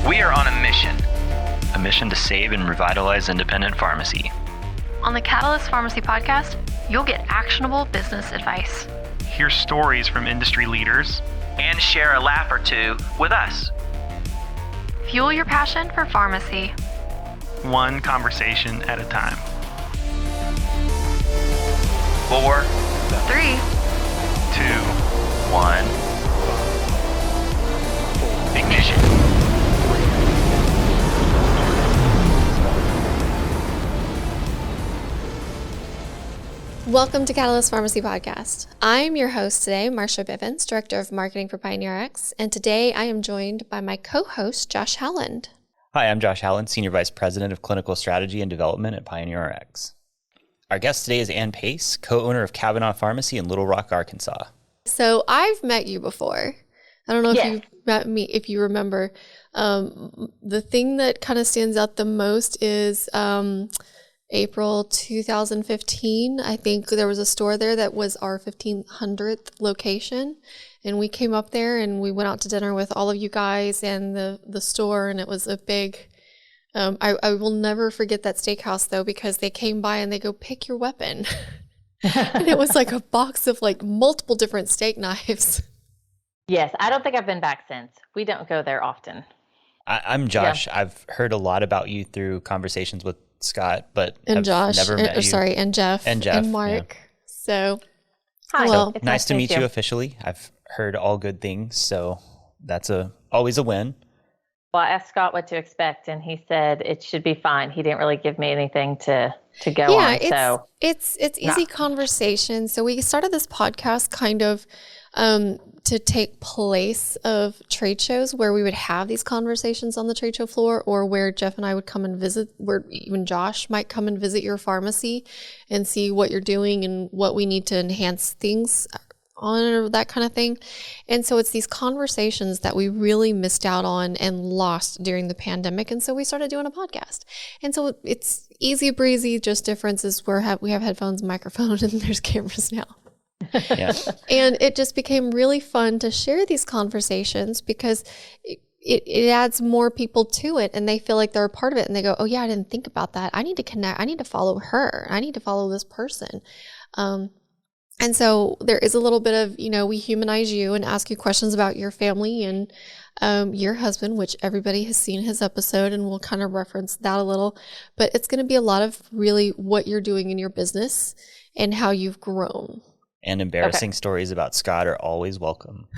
We are on a mission to save and revitalize independent pharmacy. On the Catalyst Pharmacy podcast, you'll get actionable business advice. Hear stories from industry leaders. And share a laugh or two with us. Fuel your passion for pharmacy. One conversation at a time. 4, 3, 2, 1. Ignition. Welcome to Catalyst Pharmacy Podcast. I'm your host today, Marsha Bivins, Director of Marketing for PioneerRx, and today I am joined by my co-host, Josh Howland. Hi, I'm Josh Howland, Senior Vice President of Clinical Strategy and Development at PioneerRx. Our guest today is Ann Pace, co-owner of Kavanaugh Pharmacy in Little Rock, Arkansas. So I've met you before. I don't know if you met me, if you remember. The thing that kind of stands out the most is April 2015, I think there was a store there that was our 1500th location. And we came up there and we went out to dinner with all of you guys and the store. And it was a big, I will never forget that steakhouse though, because they came by and they go, pick your weapon. And it was like a box of like multiple different steak knives. Yes, I don't think I've been back since. We don't go there often. I'm Josh. Yeah. I've heard a lot about you through conversations with Scott, but and I've Josh, never met you. Sorry, and Jeff, and Mark. Yeah. So, hi. Well, so nice to meet you officially. I've heard all good things, so that's always a win. Well, I asked Scott what to expect, and he said it should be fine. He didn't really give me anything to go on. So it's easy conversation. So we started this podcast kind of to take place of trade shows where we would have these conversations on the trade show floor, or where Jeff and I would come and visit, where even Josh might come and visit your pharmacy and see what you're doing and what we need to enhance things on, or that kind of thing. And so it's these conversations that we really missed out on and lost during the pandemic. And so we started doing a podcast. And so it's easy breezy, just differences where we have headphones, microphone, and there's cameras now. Yeah. And it just became really fun to share these conversations because it adds more people to it, and they feel like they're a part of it, and they go, oh yeah, I didn't think about that. I need to connect. I need to follow her. I need to follow this person. And so there is a little bit of, we humanize you and ask you questions about your family and your husband, which everybody has seen his episode, and we'll kind of reference that a little. But it's going to be a lot of really what you're doing in your business and how you've grown. And embarrassing stories about Scott are always welcome.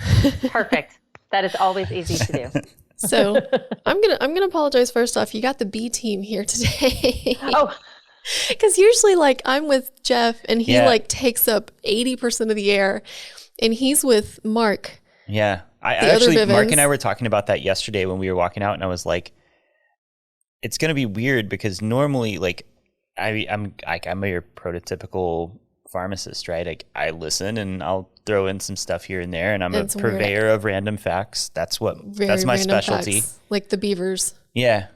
Perfect. That is always easy to do. So I'm gonna apologize first off. You got the B team here today. Oh, because usually like I'm with Jeff and he like takes up 80% of the air, and he's with Mark. Yeah, I actually Mark and I were talking about that yesterday when we were walking out, and I was like, it's gonna be weird because normally like I'm your prototypical pharmacist, right? Like I listen and I'll throw in some stuff here and there, and I'm a purveyor of random facts. That's my specialty. Facts, like the beavers. Yeah.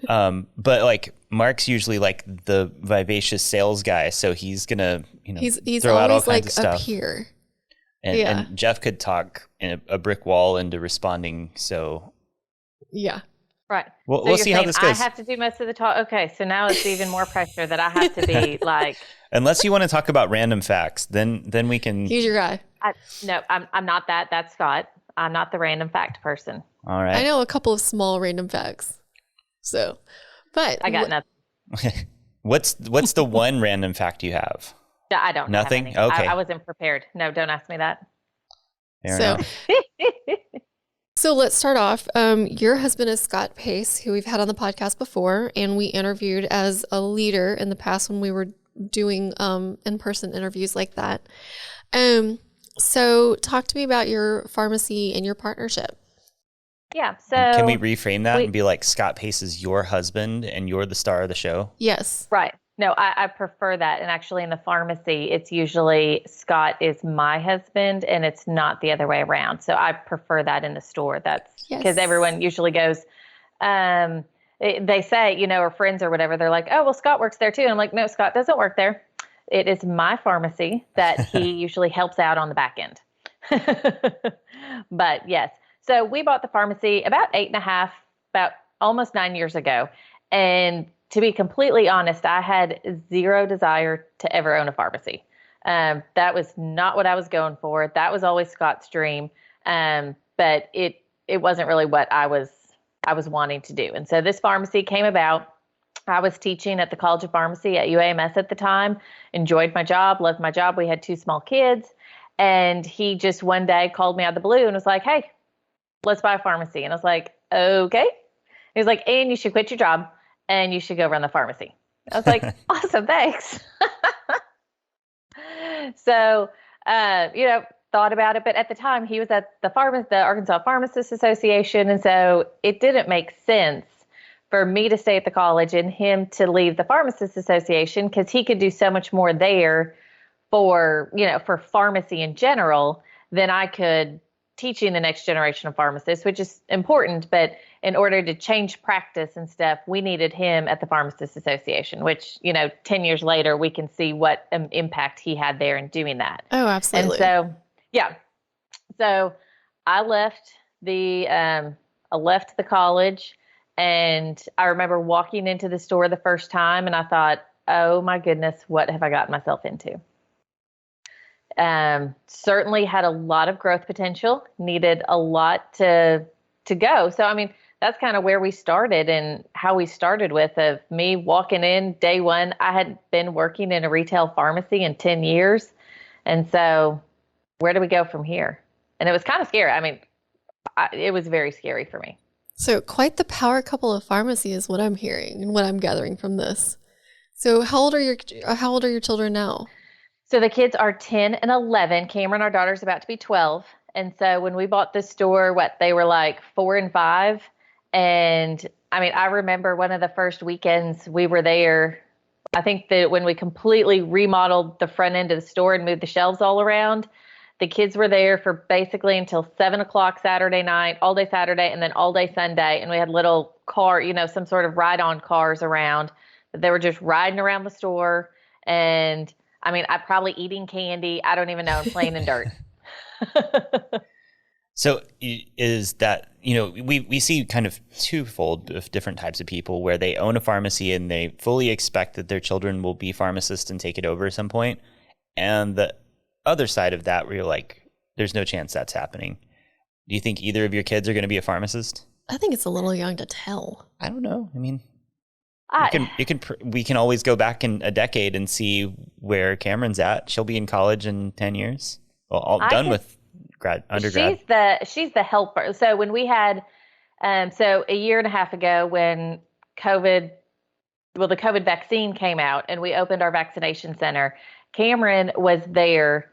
But like Mark's usually like the vivacious sales guy, so he's gonna he's throw out all kinds of stuff. Up here. And Jeff could talk in a brick wall into responding. So yeah. Right. Well, we'll see how this goes. I have to do most of the talk. Okay, so now it's even more pressure that I have to be like. Unless you want to talk about random facts, then we can. He's your guy. No, I'm not that. That's Scott. I'm not the random fact person. All right. I know a couple of small random facts. So, but I got nothing. What's the one random fact you have? I don't. Nothing. Have okay. I wasn't prepared. No, don't ask me that. Fair enough. So let's start off. Your husband is Scott Pace, who we've had on the podcast before, and we interviewed as a leader in the past when we were doing in-person interviews like that. So talk to me about your pharmacy and your partnership. Yeah. So can we reframe that and be like, Scott Pace is your husband and you're the star of the show? Yes. Right. No, I prefer that. And actually in the pharmacy, it's usually Scott is my husband and it's not the other way around. So I prefer that in the store. That's because everyone usually goes, they say, or friends or whatever, they're like, oh, well, Scott works there too. And I'm like, no, Scott doesn't work there. It is my pharmacy that he usually helps out on the back end. But yes, so we bought the pharmacy about 8.5 about almost 9 years ago. And to be completely honest, I had zero desire to ever own a pharmacy. That was not what I was going for. That was always Scott's dream. But it wasn't really what I was wanting to do. And so this pharmacy came about. I was teaching at the College of Pharmacy at UAMS at the time, enjoyed my job, loved my job. We had 2 small kids. And he just one day called me out of the blue and was like, hey, let's buy a pharmacy. And I was like, okay. He was like, and you should quit your job and you should go run the pharmacy. I was like, awesome, thanks. So, thought about it. But at the time, he was at the Arkansas Pharmacists Association. And so it didn't make sense for me to stay at the college and him to leave the Pharmacists Association because he could do so much more there for pharmacy in general than I could teaching the next generation of pharmacists, which is important. But in order to change practice and stuff, we needed him at the Pharmacists Association, which, 10 years later, we can see what impact he had there in doing that. Oh, absolutely. And so, yeah. So I left the college, and I remember walking into the store the first time, and I thought, oh my goodness, what have I gotten myself into? Certainly had a lot of growth potential, needed a lot to go. So, I mean, that's kind of where we started and how we started with of me walking in day one. I had been working in a retail pharmacy in 10 years. And so where do we go from here? And it was kind of scary. I mean, it was very scary for me. So quite the power couple of pharmacy is what I'm hearing and what I'm gathering from this. So how old are your children now? So the kids are 10 and 11. Cameron, our daughter's about to be 12. And so when we bought the store, they were like 4 and 5. And I mean, I remember one of the first weekends we were there. I think that when we completely remodeled the front end of the store and moved the shelves all around, the kids were there for basically until 7 o'clock Saturday night, all day Saturday, and then all day Sunday. And we had little some sort of ride-on cars around. They were just riding around the store. And I mean, I'm probably eating candy. I don't even know. I'm playing in dirt. So is that, we see kind of twofold of different types of people where they own a pharmacy and they fully expect that their children will be pharmacists and take it over at some point. And the other side of that where you're like, there's no chance that's happening. Do you think either of your kids are going to be a pharmacist? I think it's a little young to tell. I don't know. I mean, we can always go back in a decade and see where Cameron's at. She'll be in college in 10 years. Well, done with undergrad. She's the helper. So when we had, a year and a half ago when the COVID vaccine came out and we opened our vaccination center, Cameron was there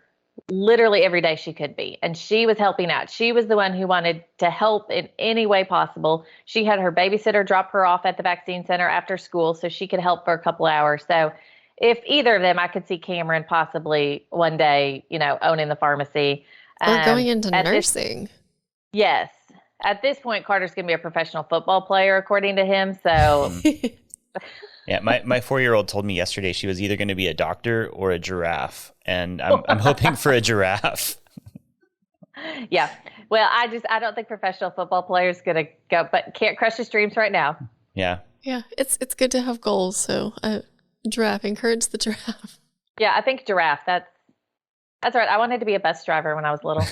literally every day she could be. And she was helping out. She was the one who wanted to help in any way possible. She had her babysitter drop her off at the vaccine center after school so she could help for a couple hours. So if either of them, I could see Cameron possibly one day, owning the pharmacy. Or going into nursing. Yes. At this point, Carter's going to be a professional football player, according to him. So yeah, my 4-year-old told me yesterday she was either going to be a doctor or a giraffe, and I'm hoping for a giraffe. Yeah. Well, I don't think professional football players going to go, but can't crush his dreams right now. Yeah. Yeah, it's good to have goals. So giraffe, encourage the giraffe. Yeah, I think giraffe. That's right. I wanted to be a bus driver when I was little.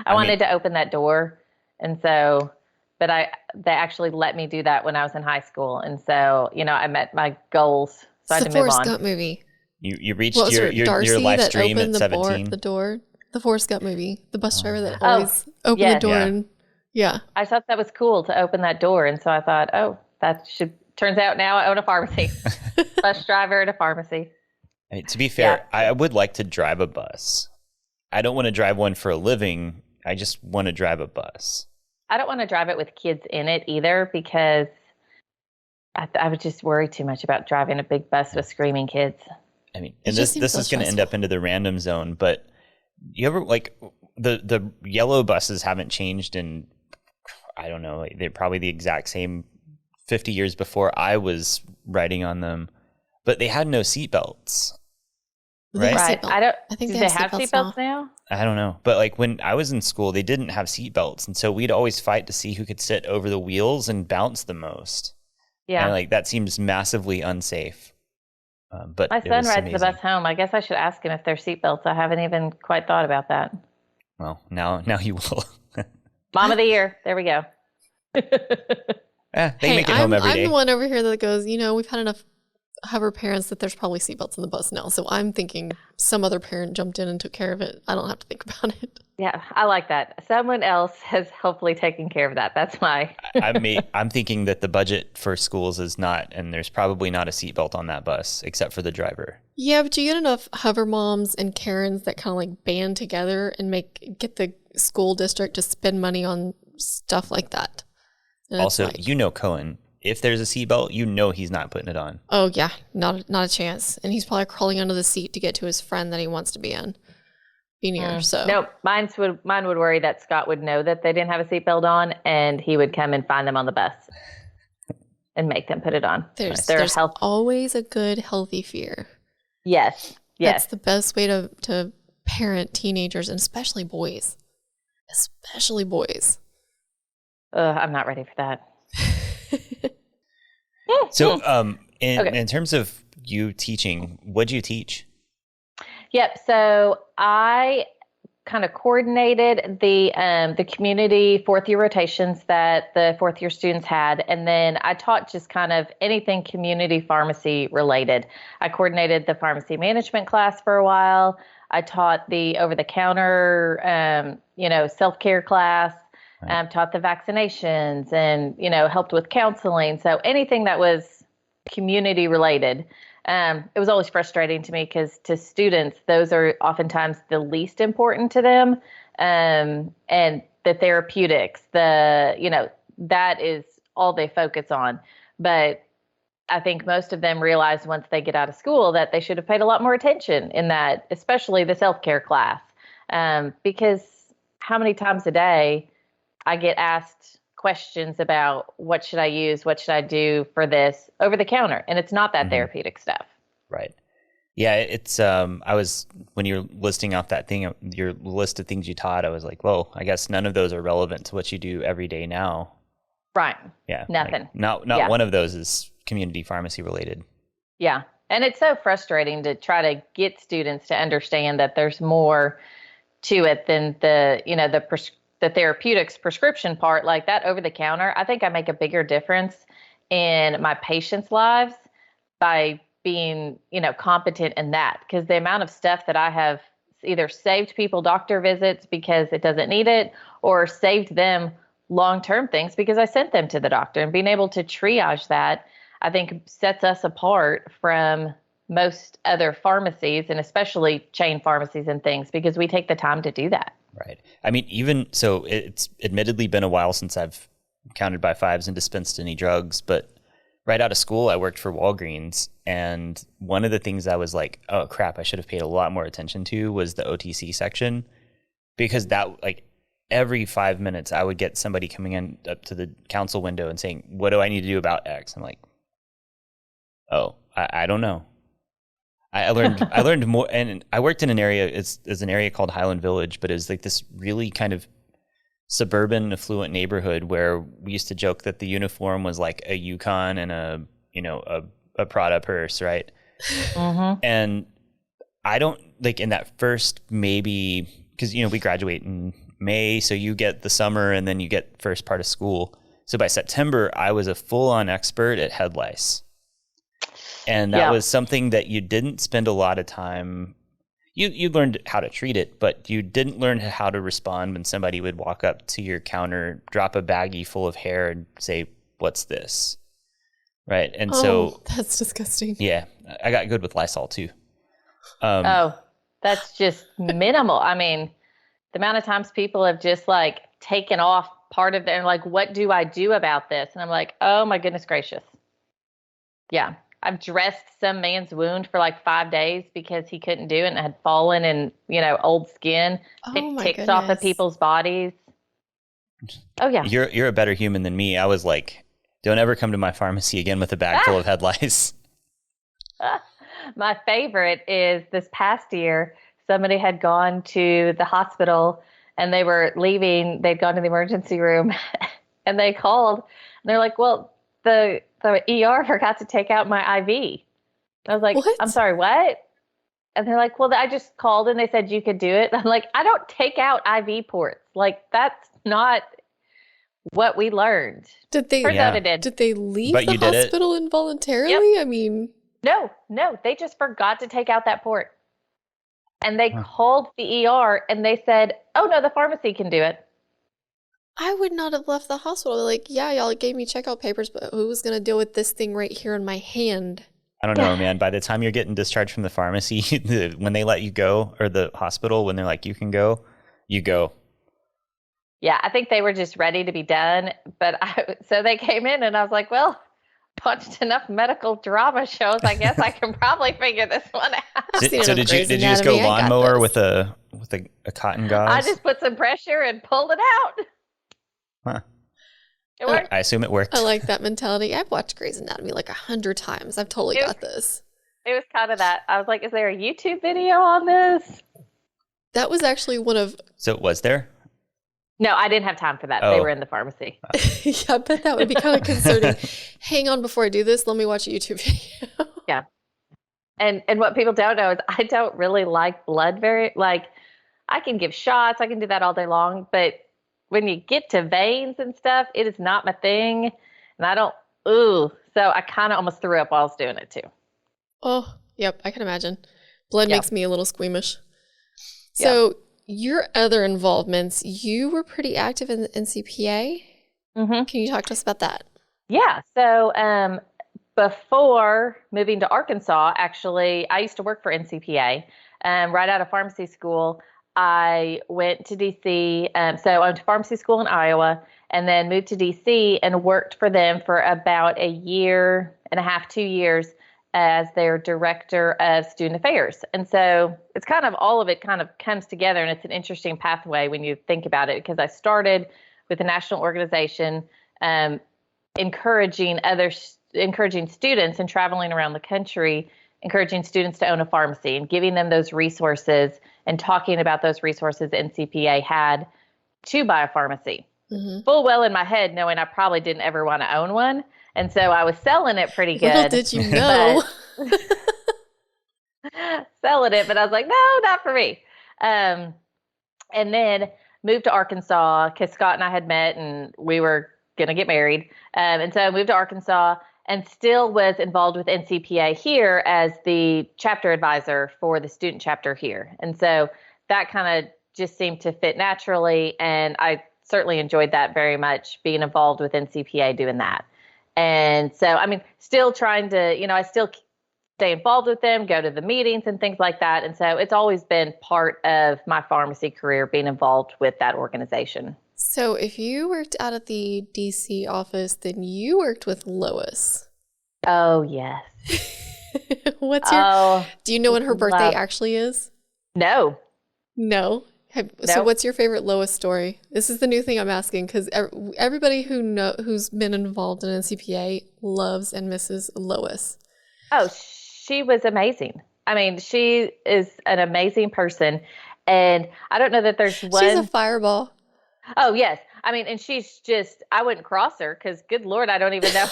I wanted to open that door, and so. But they actually let me do that when I was in high school. And so, I met my goals. So I had to move on. The Forrest Gump movie. You reached your life dream at 17. The Forrest Gump movie. The bus driver that always opened the door. Yeah. And yeah. I thought that was cool to open that door. And so I thought, turns out now I own a pharmacy. Bus driver at a pharmacy. I mean, to be fair, yeah. I would like to drive a bus. I don't want to drive one for a living. I just want to drive a bus. I don't want to drive it with kids in it either because I would just worry too much about driving a big bus with screaming kids. I mean, and this is going to end up into the random zone, but you ever the yellow buses haven't changed in, I don't know, they're probably the exact same 50 years before I was riding on them, but they had no seat belts. right? Right. I think do they have seatbelts now? I don't know. But like when I was in school, they didn't have seatbelts. And so we'd always fight to see who could sit over the wheels and bounce the most. Yeah. And like that seems massively unsafe. But my son rides the bus home. I guess I should ask him if they're seatbelts. I haven't even quite thought about that. Well, now you will. Mom of the year. There we go. They make it home every day. I'm the one over here that goes, we've had enough hover parents that there's probably seatbelts in the bus now. So I'm thinking some other parent jumped in and took care of it. I don't have to think about it. Yeah, I like that. Someone else has hopefully taken care of that. That's my... I'm thinking that the budget for schools is not, and there's probably not a seatbelt on that bus except for the driver. Yeah, but you get enough hover moms and Karens that kind of like band together and get the school district to spend money on stuff like that. And also, Cohen, if there's a seatbelt, he's not putting it on. Oh yeah, not a chance. And he's probably crawling under the seat to get to his friend that he wants to be near. So nope, mine would worry that Scott would know that they didn't have a seatbelt on, and he would come and find them on the bus and make them put it on. There's always a good, healthy fear. Yes. That's the best way to parent teenagers, and especially boys. I'm not ready for that. So, in terms of you teaching, what'd you teach? Yep. So I kind of coordinated the community fourth year rotations that the fourth year students had, and then I taught just kind of anything community pharmacy related. I coordinated the pharmacy management class for a while. I taught the over the counter, self-care class. Taught the vaccinations and, helped with counseling. So anything that was community related. It was always frustrating to me because to students, those are oftentimes the least important to them. And the therapeutics, that is all they focus on. But I think most of them realize once they get out of school that they should have paid a lot more attention in that, especially the self-care class. Because how many times a day I get asked questions about what should I use, what should I do for this over the counter, and it's not that therapeutic stuff. Right. Yeah, it's when you're listing off that thing, your list of things you taught, I was like, well, I guess none of those are relevant to what you do every day now. Right. Yeah. Nothing. Not one of those is community pharmacy related. Yeah. And it's so frustrating to try to get students to understand that there's more to it than the therapeutics prescription part, like that over the counter. I think I make a bigger difference in my patients' lives by being, competent in that, because the amount of stuff that I have either saved people doctor visits because it doesn't need it, or saved them long-term things because I sent them to the doctor, and being able to triage that, I think sets us apart from most other pharmacies, and especially chain pharmacies and things, because we take the time to do that. Right. I mean, even so, it's admittedly been a while since I've counted by fives and dispensed any drugs, but right out of school, I worked for Walgreens. And one of the things I was like, oh crap, I should have paid a lot more attention to was the OTC section, because that, like, every 5 minutes I would get somebody coming in up to the council window and saying, what do I need to do about X? I'm like, oh, I don't know. I learned more, and I worked in an area, it's an area called Howland Village, but it was like this really kind of suburban, affluent neighborhood where we used to joke that the uniform was like a Yukon and a Prada purse, right? Mm-hmm. And I don't, like, in that first, maybe, because, we graduate in May, so you get the summer and then you get first part of school. So by September, I was a full-on expert at head lice. And that was something that you didn't spend a lot of time. You learned how to treat it, but you didn't learn how to respond when somebody would walk up to your counter, drop a baggie full of hair, and say, "What's this?" Right? And so that's disgusting. Yeah, I got good with Lysol too. That's just minimal. I mean, the amount of times people have just like taken off part of their, like, what do I do about this? And I'm like, oh my goodness gracious. Yeah. I've dressed some man's wound for like 5 days because he couldn't do it and had fallen and, old skin. It ticks off of people's bodies. Oh yeah. You're a better human than me. I was like, don't ever come to my pharmacy again with a bag full of head lice. My favorite is this past year, somebody had gone to the hospital and they were leaving. They'd gone to the emergency room and they called and they're like, well, the ER forgot to take out my IV. I was like, What? I'm sorry, what? And they're like, well, I just called and they said you could do it. And I'm like, I don't take out IV ports. Like, that's not what we learned. Did they? Turns out it did. Did they leave But the you did it? hospital involuntarily? Yep. I mean, No, they just forgot to take out that port. And they called the ER and they said, oh, no, the pharmacy can do it. I would not have left the hospital. Like, yeah, y'all gave me checkout papers, but who was going to deal with this thing right here in my hand? I don't know, man. By the time you're getting discharged from the pharmacy, when they let you go, or the hospital, when they're like, you can go, you go. Yeah, I think they were just ready to be done. But so they came in and I was like, well, watched enough medical drama shows. I guess I can probably figure this one out. Did you just go lawnmower with a cotton gauze? I just put some pressure and pulled it out. Huh. It worked. I assume it worked. I like that mentality. I've watched Grey's Anatomy like 100 times. I've totally got this. It was kind of that. I was like, is there a YouTube video on this? That was actually one of... So was there? No, I didn't have time for that. Oh. They were in the pharmacy. Yeah, I bet that would be kind of concerning. Hang on, before I do this, let me watch a YouTube video. Yeah. And what people don't know is I don't really like blood I can give shots. I can do that all day long. But when you get to veins and stuff, it is not my thing. And I don't, so I kind of almost threw up while I was doing it too. Oh, yep, I can imagine. Blood makes me a little squeamish. Yeah. So your other involvements, you were pretty active in the NCPA. Mm-hmm. Can you talk to us about that? Yeah. So before moving to Arkansas, actually, I used to work for NCPA. Right out of pharmacy school, I went to D.C. So I went to pharmacy school in Iowa and then moved to D.C. and worked for them for about 1.5 years, 2 years as their director of student affairs. And so it's kind of all of it kind of comes together, and it's an interesting pathway when you think about it, because I started with a national organization encouraging students and traveling around the country, encouraging students to own a pharmacy and giving them those resources and talking about those resources NCPA had to buy a pharmacy. Mm-hmm. Full well in my head, knowing I probably didn't ever want to own one. And so I was selling it pretty good. Little did you know. Selling it, but I was like, no, not for me. And then moved to Arkansas because Scott and I had met and we were going to get married. And so I moved to Arkansas and still was involved with NCPA here as the chapter advisor for the student chapter here. And so that kind of just seemed to fit naturally. And I certainly enjoyed that very much, being involved with NCPA doing that. And so, I mean, still trying to, I still stay involved with them, go to the meetings and things like that. And so it's always been part of my pharmacy career, being involved with that organization. So if you worked out at the DC office, then you worked with Lois. Oh, yes. Do you know when her birthday actually is? No. No? So what's your favorite Lois story? This is the new thing I'm asking, because everybody who's been involved in NCPA loves and misses Lois. Oh, she was amazing. I mean, she is an amazing person. And I don't know that there's one. She's a fireball. Oh, yes. I mean, and she's just, I wouldn't cross her because, good Lord, I don't even know.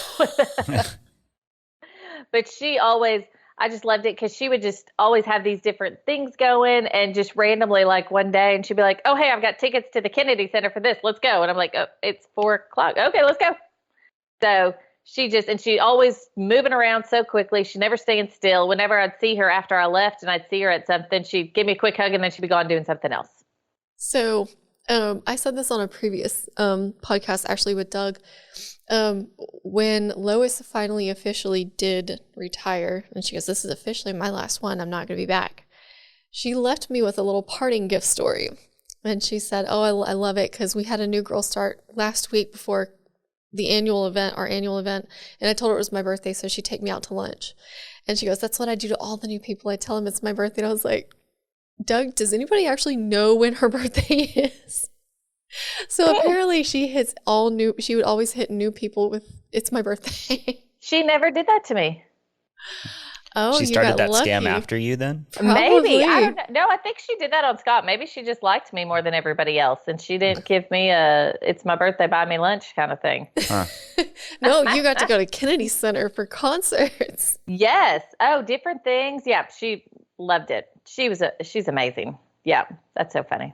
But she always, I just loved it because she would just always have these different things going, and just randomly, like one day, and she'd be like, oh, hey, I've got tickets to the Kennedy Center for this. Let's go. And I'm like, oh, it's 4:00. Okay, let's go. So she always moving around so quickly. She never staying still. Whenever I'd see her after I left and I'd see her at something, she'd give me a quick hug and then she'd be gone doing something else. So I said this on a previous podcast, actually, with Doug. When Lois finally officially did retire, and she goes, this is officially my last one, I'm not going to be back. She left me with a little parting gift story. And she said, oh, I love it because we had a new girl start last week before the our annual event. And I told her it was my birthday, so she'd take me out to lunch. And she goes, that's what I do to all the new people. I tell them it's my birthday. And I was like, Doug, does anybody actually know when her birthday is? So apparently she would always hit new people with, it's my birthday. She never did that to me. Oh, she you started got that lucky. scam after you then? Maybe. I don't know. No, I think she did that on Scott. Maybe she just liked me more than everybody else, and she didn't give me it's my birthday, buy me lunch kind of thing. Huh. No, you got to go to Kennedy Center for concerts. Yes. Oh, different things. Yeah, she loved it. She's amazing. Yeah, that's so funny.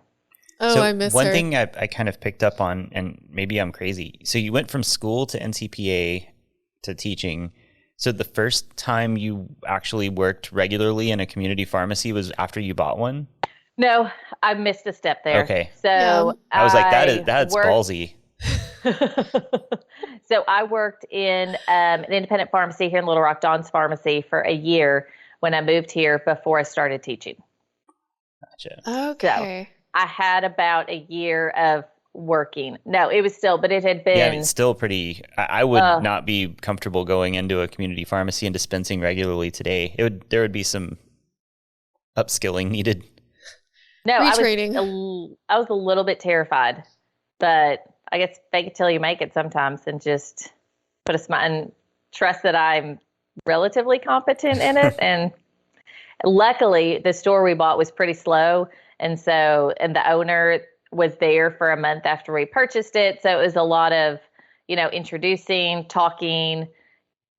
Oh, So I miss one her. thing I kind of picked up on, and maybe I'm crazy. So you went from school to NCPA to teaching. So the first time you actually worked regularly in a community pharmacy was after you bought one? No, I missed a step there. Okay. So Yeah. I was like, that's ballsy. So I worked in an independent pharmacy here in Little Rock, Dawn's Pharmacy, for a year when I moved here before I started teaching. Gotcha. Okay. So I had about a year of working. No, it was still, but it had been. Yeah, it's still pretty. I would not be comfortable going into a community pharmacy and dispensing regularly today. There would be some upskilling needed. No, Retraining. I was a little bit terrified, but I guess fake it till you make it sometimes, and just put a smile and trust that I'm relatively competent in it. And luckily, the store we bought was pretty slow, and the owner was there for a month after we purchased it. So it was a lot of, introducing, talking,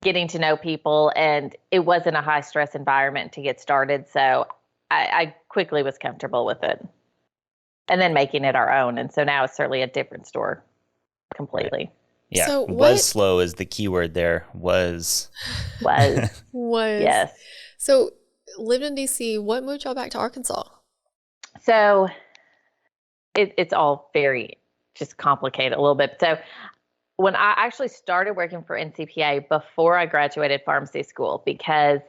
getting to know people, and it wasn't a high stress environment to get started. So I quickly was comfortable with it, and then making it our own. And so now it's certainly a different store completely. Yeah. So was slow is the key word there. Was. Was. Yes. So lived in DC. What moved y'all back to Arkansas? So it's all very just complicated a little bit. So when I actually started working for NCPA before I graduated pharmacy school, because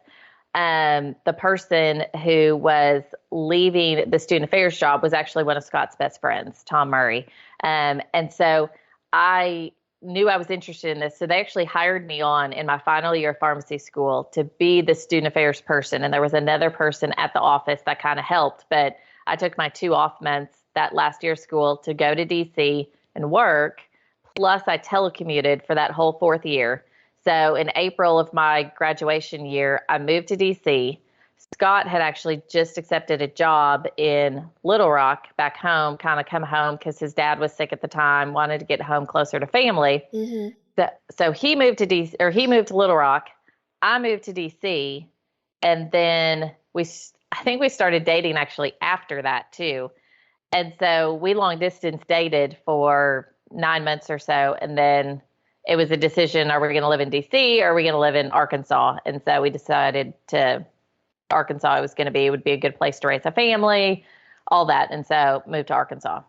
the person who was leaving the student affairs job was actually one of Scott's best friends, Tom Murray. And so I knew I was interested in this. So they actually hired me on in my final year of pharmacy school to be the student affairs person. And there was another person at the office that kind of helped. But I took my 2 off months that last year of school to go to DC and work. Plus I telecommuted for that whole 4th year. So in April of my graduation year, I moved to DC. Scott had actually just accepted a job in Little Rock back home, kind of come home because his dad was sick at the time, wanted to get home closer to family. Mm-hmm. So he moved to DC, or he moved to Little Rock. I moved to DC, and then I think we started dating actually after that too. And so we long distance dated for 9 months or so, and then it was a decision: are we going to live in DC or are we going to live in Arkansas? And so we decided Arkansas would be a good place to raise a family, all that. And so moved to Arkansas.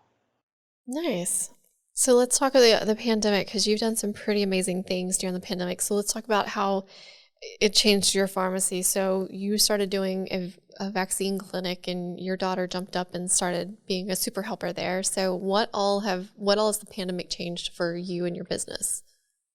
Nice. So let's talk about the pandemic, because you've done some pretty amazing things during the pandemic. So let's talk about how it changed your pharmacy. So you started doing a vaccine clinic, and your daughter jumped up and started being a super helper there. So what all has the pandemic changed for you and your business?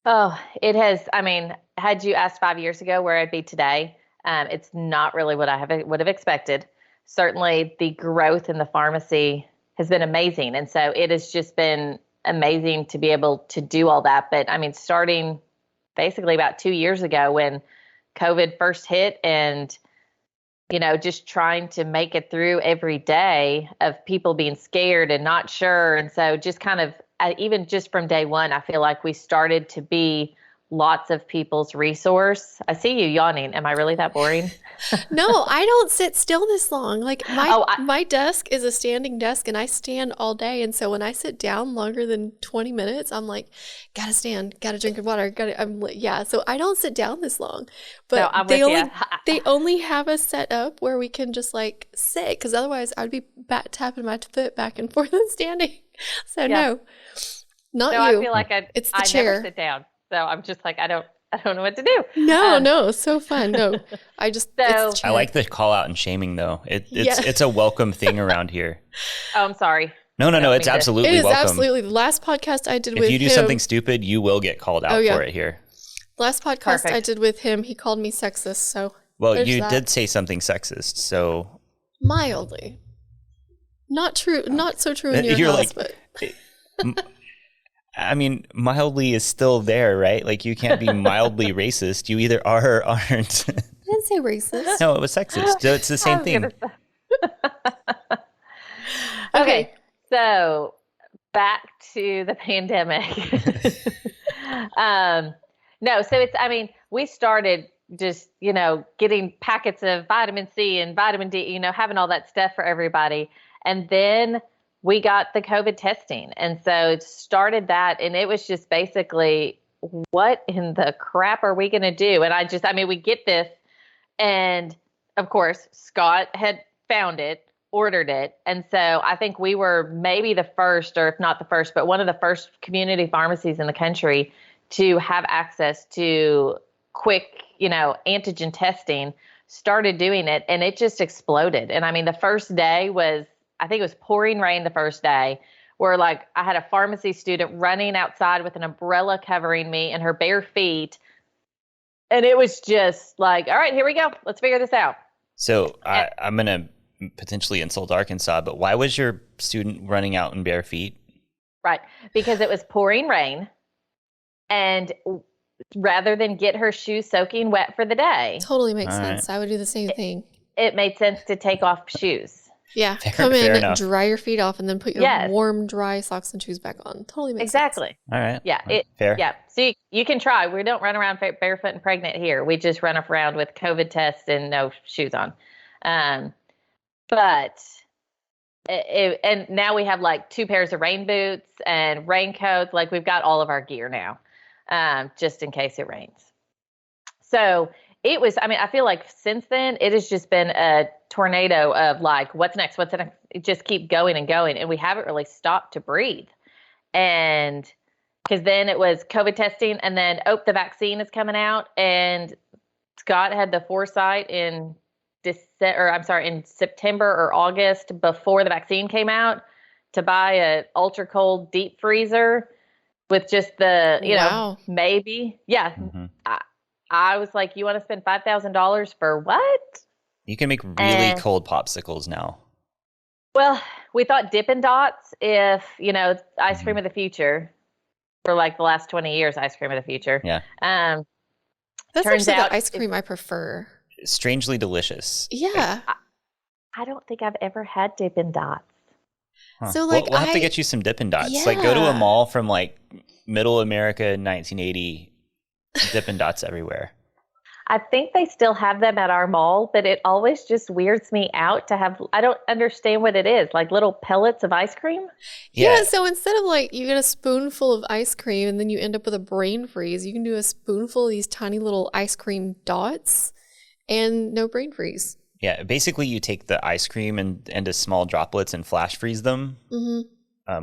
Oh, it has. I mean, had you asked 5 years ago where I'd be today, it's not really what I would have expected. Certainly the growth in the pharmacy has been amazing. And so it has just been amazing to be able to do all that. But I mean, starting basically about 2 years ago when COVID first hit, and, just trying to make it through every day of people being scared and not sure. And so just kind of, even just from day one, I feel like we started to be lots of people's resource. I see you yawning. Am I really that boring? No, I don't sit still this long. Like my desk is a standing desk, and I stand all day. And so when I sit down longer than 20 minutes, I'm like, gotta stand, gotta drink water, so I don't sit down this long. But no, they only have us set up where we can just like sit, because otherwise I'd be tapping my foot back and forth and standing. So no, not you. I feel like it's the I chair. never sit down. So I'm just like, I don't know what to do. No, so fun. No, it's the I like the call out and shaming though. It's a welcome thing around here. Oh, I'm sorry. No, it's absolutely welcome. It is absolutely. The last podcast I did with him. If you do something stupid, you will get called out for it here. Last podcast I did with him, he called me sexist. So you did say something sexist. So mildly, not true, not so true in your house, but. I mean, mildly is still there, right? Like, you can't be mildly racist. You either are or aren't. I didn't say racist. No, it was sexist. It's the same thing. Okay, so back to the pandemic. No, so we started just, getting packets of vitamin C and vitamin D, having all that stuff for everybody. And then we got the COVID testing. And so it started that. And it was just basically, what in the crap are we going to do? And we get this. And of course, Scott had found it, ordered it. And so I think we were maybe the first, or if not the first, but one of the first community pharmacies in the country to have access to quick, antigen testing, started doing it, and it just exploded. And the first day was, I think it was pouring rain the first day, where I had a pharmacy student running outside with an umbrella covering me and her bare feet. And it was just like, all right, here we go. Let's figure this out. So I'm going to potentially insult Arkansas, but why was your student running out in bare feet? Right. Because it was pouring rain. And rather than get her shoes soaking wet for the day. Totally makes sense. I would do the same thing. It made sense to take off shoes. Yeah. Come in, dry your feet off, and then put your warm, dry socks and shoes back on. Totally makes sense. Exactly. All right. Yeah. Fair. Yeah. So you can try. We don't run around barefoot and pregnant here. We just run around with COVID tests and no shoes on. And now we have 2 pairs of rain boots and raincoats. We've got all of our gear now, just in case it rains. So it was, I feel like since then, it has just been a tornado of what's next? What's next? It just keep going and going. And we haven't really stopped to breathe. And because then it was COVID testing, and then, the vaccine is coming out. And Scott had the foresight in September or August, before the vaccine came out, to buy an ultra cold deep freezer with just the, maybe. Yeah. Mm-hmm. I was like, you want to spend $5,000 for what? You can make really cold popsicles now. Well, we thought Dippin' Dots, if, ice cream of the future, for the last 20 years, ice cream of the future. Yeah. That's actually the ice cream I prefer. Strangely delicious. Yeah. I don't think I've ever had Dippin' Dots. Huh. So we'll have to get you some Dippin' Dots. Yeah. Go to a mall from middle America in 1980, Dippin' Dots everywhere. I think they still have them at our mall, but it always just weirds me out to have, I don't understand what it is, little pellets of ice cream? Yeah, so instead of you get a spoonful of ice cream and then you end up with a brain freeze, you can do a spoonful of these tiny little ice cream dots and no brain freeze. Yeah, basically you take the ice cream into small droplets and flash freeze them,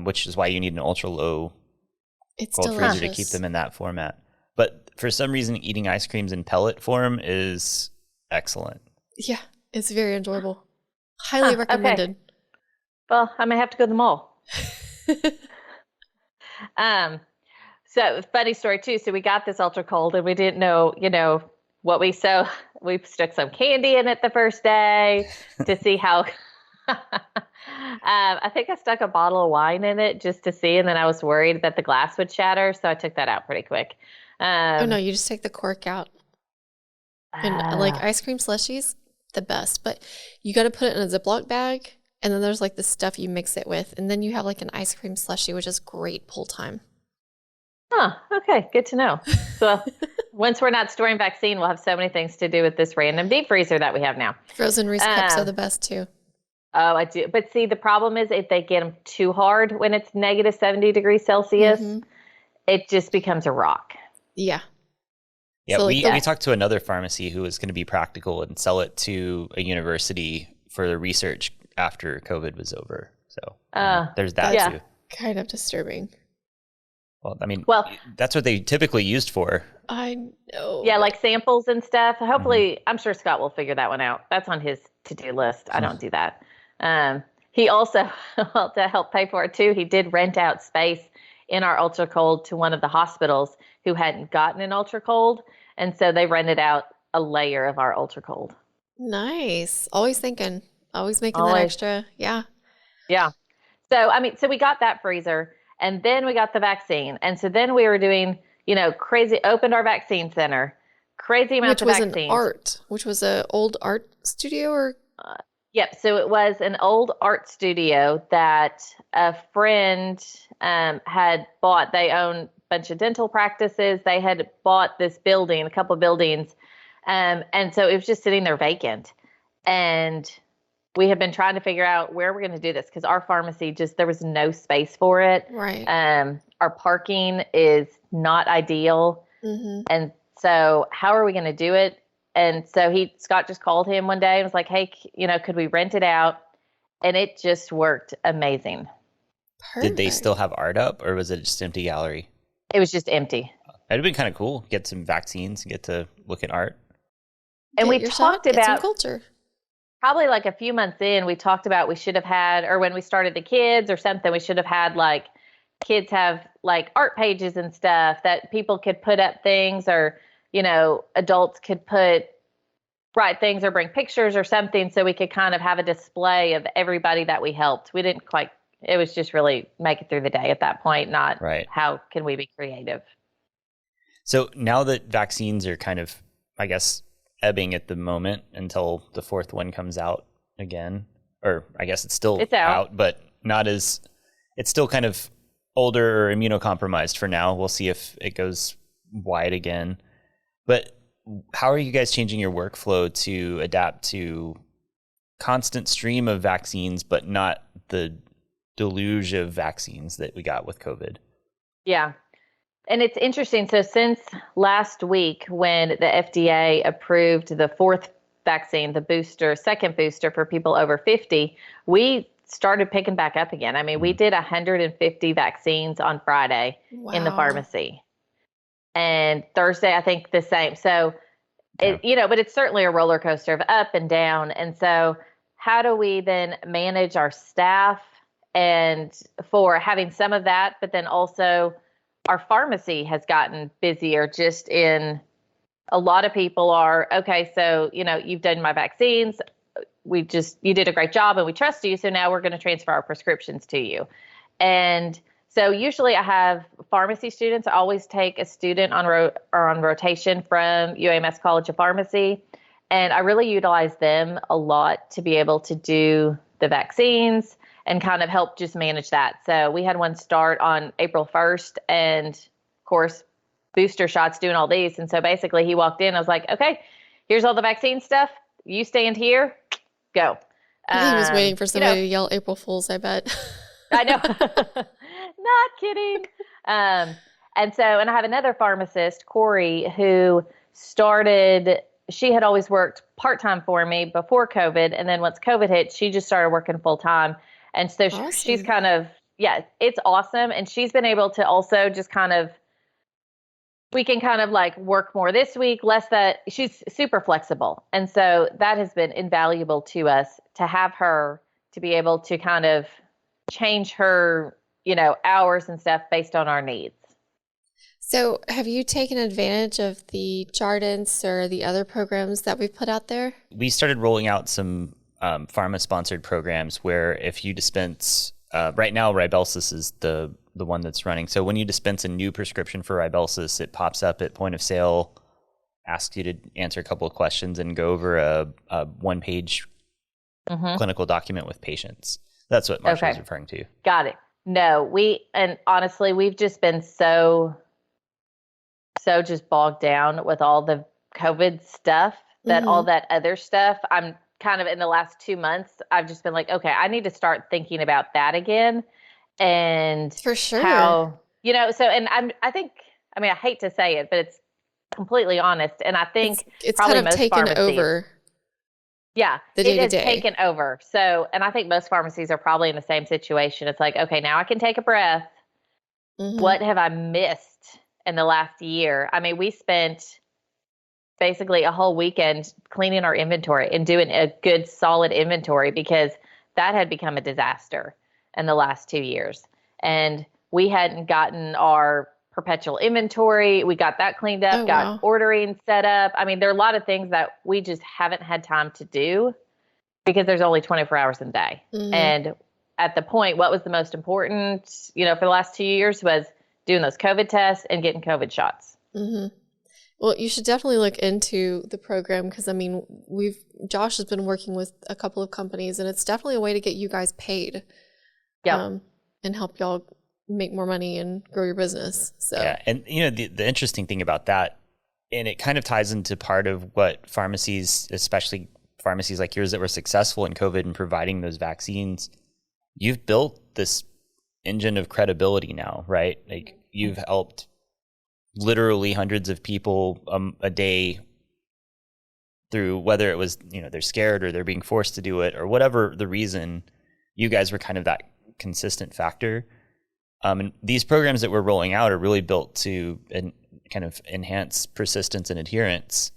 which is why you need an ultra low cold freezer to keep them in that format. But for some reason, eating ice creams in pellet form is excellent. Yeah, it's very enjoyable. Highly recommended. Okay. Well, I may have to go to the mall. So funny story too. So we got this ultra cold and we didn't know, what we stuck some candy in it the first day to see how, I think I stuck a bottle of wine in it just to see. And then I was worried that the glass would shatter. So I took that out pretty quick. Oh no, you just take the cork out. And ice cream slushies, the best. But you got to put it in a Ziploc bag. And then there's the stuff you mix it with. And then you have an ice cream slushie, which is great pull time. Huh. Okay. Good to know. So once we're not storing vaccine, we'll have so many things to do with this random deep freezer that we have now. Frozen Reese cups are the best too. Oh, I do. But see, the problem is if they get them too hard when it's negative 70 degrees Celsius, it just becomes a rock. Yeah. Yeah, so we talked to another pharmacy who was going to be practical and sell it to a university for the research after COVID was over. So there's that too. Kind of disturbing. Well, that's what they typically used for. I know. Yeah, samples and stuff. Hopefully, I'm sure Scott will figure that one out. That's on his to-do list. I don't do that. He also, to help pay for it too, he did rent out space in our ultra cold to one of the hospitals who hadn't gotten an ultra cold. And so they rented out a layer of our ultra cold. Nice. Always thinking, always making that extra. Yeah. Yeah. So, so we got that freezer and then we got the vaccine. And so then we were doing, crazy, opened our vaccine center, crazy amounts of vaccines. Which was an old art studio or? Yep. So it was an old art studio that a friend had bought. They own a bunch of dental practices. They had bought this building, a couple of buildings. And so it was just sitting there vacant. And we have been trying to figure out where we're going to do this because our pharmacy there was no space for it. Right. Our parking is not ideal. Mm-hmm. And so how are we going to do it? And so Scott just called him one day and was like, hey, could we rent it out? And it just worked amazing. Perfect. Did they still have art up or was it just empty gallery? It was just empty. It'd been kind of cool. Get some vaccines, get to look at art. And we talked about some culture. Probably like a few months in, we talked about we should have had, or when we started the kids or something, we should have had like kids have like art pages and stuff that people could put up things or, adults could write things or bring pictures or something so we could kind of have a display of everybody that we helped. We didn't quite, it was just really make it through the day at that point, not how can we be creative. So now that vaccines are kind of, I guess, ebbing at the moment until the fourth one comes out again, or I guess it's still out, but not as, it's still kind of older or immunocompromised for now. We'll see if it goes wide again. But how are you guys changing your workflow to adapt to constant stream of vaccines, but not the deluge of vaccines that we got with COVID? Yeah. And it's interesting. So since last week, when the FDA approved the fourth vaccine, the second booster for people over 50, we started picking back up again. I mean, we did 150 vaccines on Friday in the pharmacy. And Thursday, I think the same. So, but it's certainly a roller coaster of up and down. And so how do we then manage our staff and for having some of that, but then also our pharmacy has gotten busier just in a lot of people are, okay, so, you've done my vaccines. You did a great job and we trust you. So now we're going to transfer our prescriptions to you. And so usually I have pharmacy students. I always take a student on rotation from UAMS College of Pharmacy. And I really utilize them a lot to be able to do the vaccines and kind of help just manage that. So we had one start on April 1st and of course, booster shots doing all these. And so basically he walked in, I was like, okay, here's all the vaccine stuff. You stand here, go. He was waiting for somebody to yell April Fools, I bet. I know. Not kidding. And I have another pharmacist, Corey, who she had always worked part-time for me before COVID. And then once COVID hit, she just started working full-time. And so she's kind of, it's awesome. And she's been able to also just kind of, we can kind of like work more this week, less that. She's super flexible. And so that has been invaluable to us to have her to be able to kind of change her, hours and stuff based on our needs. So have you taken advantage of the Jardins or the other programs that we've put out there? We started rolling out some pharma-sponsored programs where if you dispense, right now Ribelsis is the one that's running. So when you dispense a new prescription for Ribelsis, it pops up at point of sale, asks you to answer a couple of questions and go over a one-page clinical document with patients. That's what Marsha was referring to. Got it. No, and honestly, we've just been so just bogged down with all the COVID stuff that all that other stuff. I'm kind of in the last 2 months, I've just been like, okay, I need to start thinking about that again. And for sure, how, I hate to say it, but it's completely honest. And I think it's probably kind of most taken pharmacies, over. Yeah, it has taken over. So, and I think most pharmacies are probably in the same situation. It's like, okay, now I can take a breath. What have I missed in the last year? I mean, we spent basically a whole weekend cleaning our inventory and doing a good solid inventory because that had become a disaster in the last 2 years. And we hadn't gotten our perpetual inventory. We got that cleaned up, ordering set up. I mean, there are a lot of things that we just haven't had time to do because there's only 24 hours in a day. And at the point, what was the most important, for the last 2 years was doing those COVID tests and getting COVID shots. Well, you should definitely look into the program because, I mean, Josh has been working with a couple of companies, and it's definitely a way to get you guys paid. Yep. And help y'all make more money and grow your business. So yeah, and the interesting thing about that, and it kind of ties into part of what pharmacies, especially pharmacies like yours that were successful in COVID and providing those vaccines, you've built this engine of credibility now, right? Like you've helped literally hundreds of people a day through, whether it was, they're scared or they're being forced to do it or whatever the reason, you guys were kind of that consistent factor. And these programs that we're rolling out are really built to kind of enhance persistence and adherence.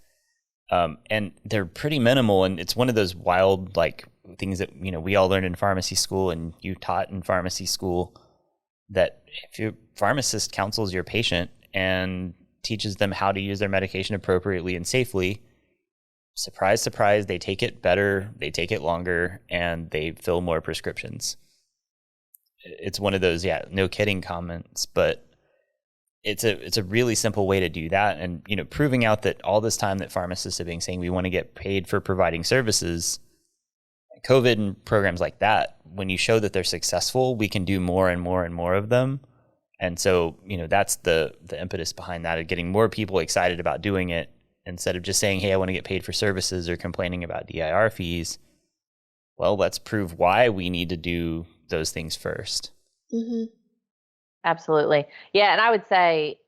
And they're pretty minimal. And it's one of those wild, like, things that, we all learned in pharmacy school and you taught in pharmacy school, that if your pharmacist counsels your patient and teaches them how to use their medication appropriately and safely, surprise, surprise, they take it better, they take it longer, and they fill more prescriptions. It's one of those, no kidding comments, but it's a really simple way to do that. And, proving out that all this time that pharmacists have been saying we want to get paid for providing services, COVID and programs like that, when you show that they're successful, we can do more and more and more of them. And so, that's the impetus behind that, of getting more people excited about doing it instead of just saying, hey, I want to get paid for services, or complaining about DIR fees. Well, let's prove why we need to do those things first. Mm-hmm. Absolutely. Yeah. And I would say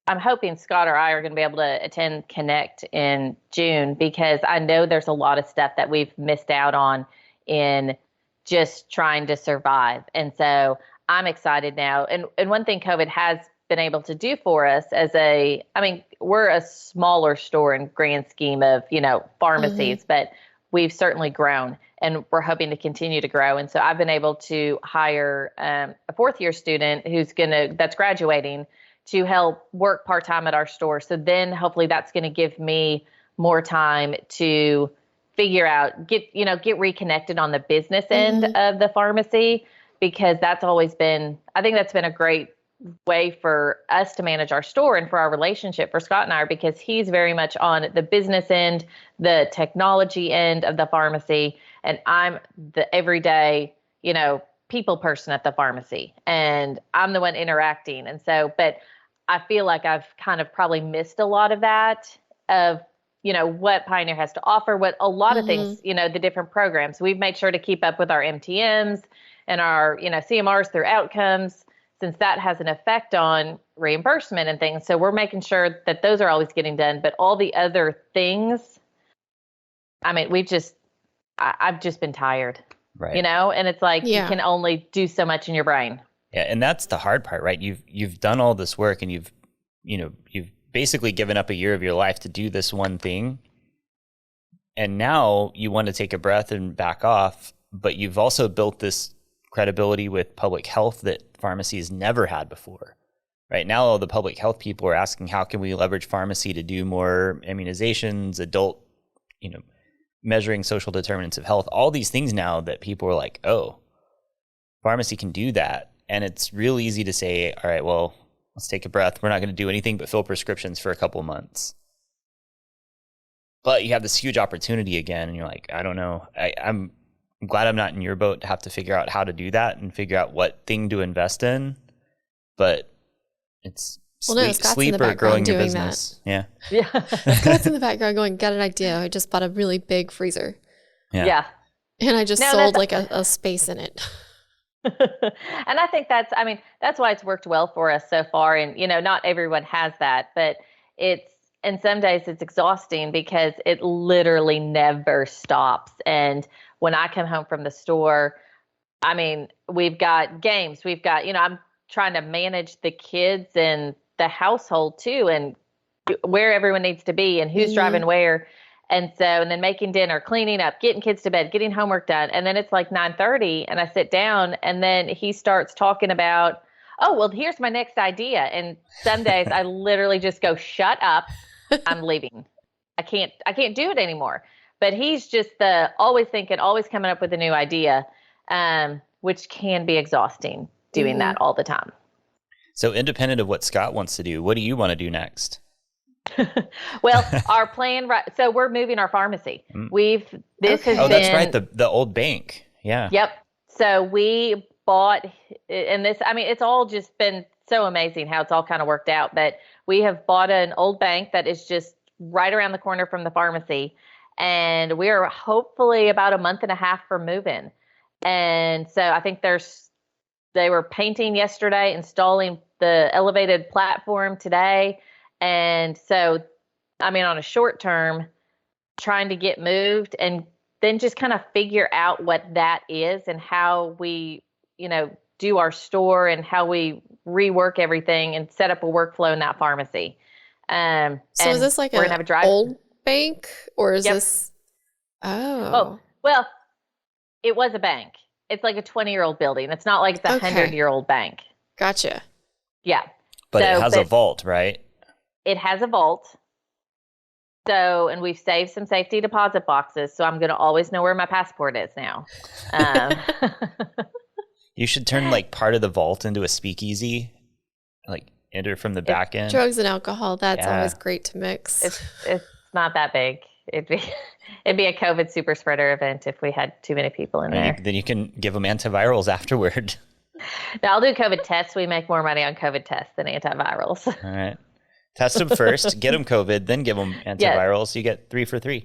I'm hoping Scott or I are going to be able to attend Connect in June, because I know there's a lot of stuff that we've missed out on in just trying to survive. And so I'm excited now. And one thing COVID has been able to do for us we're a smaller store in grand scheme of, pharmacies, Mm-hmm. but we've certainly grown and we're hoping to continue to grow. And so I've been able to hire a fourth year student that's graduating to help work part-time at our store. So then hopefully that's going to give me more time to figure out, get reconnected on the business end Mm-hmm. of the pharmacy, because I think that's been a great way for us to manage our store and for our relationship for Scott and I, because he's very much on the business end, the technology end of the pharmacy. And I'm the everyday, people person at the pharmacy, and I'm the one interacting. And so, but I feel like I've kind of probably missed a lot of that, of, what Pioneer has to offer, what a lot of things, the different programs. We've made sure to keep up with our MTMs and our, CMRs through outcomes, since that has an effect on reimbursement and things. So we're making sure that those are always getting done. But all the other things, I've just been tired, Right. and it's like, you can only do so much in your brain. Yeah. And that's the hard part, right? You've done all this work, and you've basically given up a year of your life to do this one thing. And now you want to take a breath and back off, but you've also built this credibility with public health that pharmacies never had before. Right now, all the public health people are asking, how can we leverage pharmacy to do more immunizations, adult, measuring social determinants of health, all these things now that people are like, oh, pharmacy can do that. And it's real easy to say, all right, well, let's take a breath. We're not going to do anything but fill prescriptions for a couple months. But you have this huge opportunity again, and you're like, I don't know. I'm glad I'm not in your boat to have to figure out how to do that and figure out what thing to invest in. But it's sleep or growing your business. That. Yeah. Scott's in the background going, got an idea. I just bought a really big freezer. Yeah. And I just sold like a space in it. And I think that's why it's worked well for us so far. And, not everyone has that, but and some days it's exhausting because it literally never stops. And when I come home from the store, we've got games, we've got, I'm trying to manage the kids and the household too, and where everyone needs to be and who's driving where. And then making dinner, cleaning up, getting kids to bed, getting homework done. And then it's like 9:30 and I sit down, and then he starts talking about, oh, well, here's my next idea. And some days I literally just go, shut up. I'm leaving. I can't do it anymore. But he's just always thinking, always coming up with a new idea, which can be exhausting doing that all the time. So independent of what Scott wants to do, what do you want to do next? Well, our plan, right? So we're moving our pharmacy. This has been. That's right. The old bank. Yeah. Yep. So we bought, and this, I mean, it's all just been so amazing how it's all kind of worked out. But we have bought an old bank that is just right around the corner from the pharmacy. And we are hopefully about a month and a half from moving. And so I think they were painting yesterday, installing the elevated platform today. And so, I mean, on a short term, trying to get moved and then just kind of figure out what that is and how we, do our store and how we rework everything and set up a workflow in that pharmacy. So is this like an old bank or is this? Oh, well, it was a bank. It's like a 20-year-old building. It's not like it's a 100-year-old bank. Gotcha. Yeah. But it has a vault, right? It has a vault. So, and we've saved some safety deposit boxes. So I'm going to always know where my passport is now. You should turn like part of the vault into a speakeasy, like enter from the back end. Drugs and alcohol. That's always great to mix. It's not that big. It'd be a COVID super spreader event if we had too many people in there. Then you can give them antivirals afterward. No, I'll do COVID tests. We make more money on COVID tests than antivirals. All right. Test them first, get them COVID, then give them antivirals. You get 3 for 3.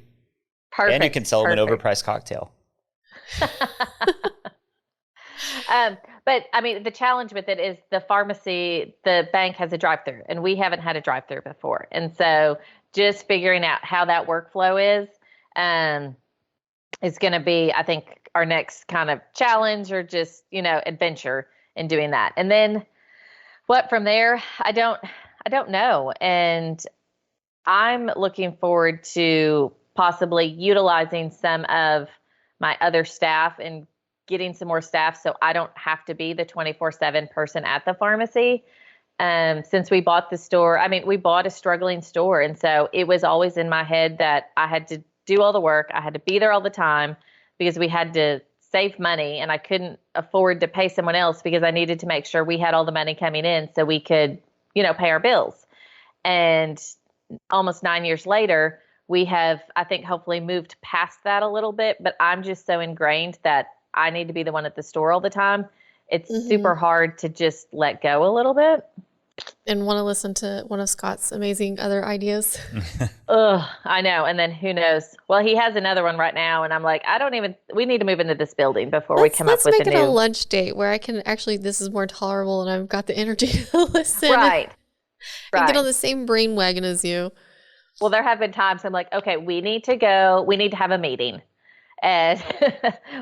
Perfect. And you can sell them an overpriced cocktail. But I mean, the challenge with it is the bank has a drive-through, and we haven't had a drive-through before. And so just figuring out how that workflow is going to be, I think, our next kind of challenge or just, adventure in doing that. And then what from there, I don't know. And I'm looking forward to possibly utilizing some of my other staff and getting some more staff so I don't have to be the 24/7 person at the pharmacy. Since we bought the store, I mean, we bought a struggling store. And so it was always in my head that I had to do all the work. I had to be there all the time because we had to save money and I couldn't afford to pay someone else because I needed to make sure we had all the money coming in so we could, pay our bills. And almost 9 years later, we have, I think, hopefully moved past that a little bit, but I'm just so ingrained that I need to be the one at the store all the time. It's super hard to just let go a little bit. And want to listen to one of Scott's amazing other ideas. I know. And then who knows? Well, he has another one right now. And I'm like, we need to move into this building before we come up with a new. Let's make it a lunch date where I can actually, this is more tolerable and I've got the energy to listen. Right. And get on the same brain wagon as you. Well, there have been times I'm like, okay, we need to have a meeting. And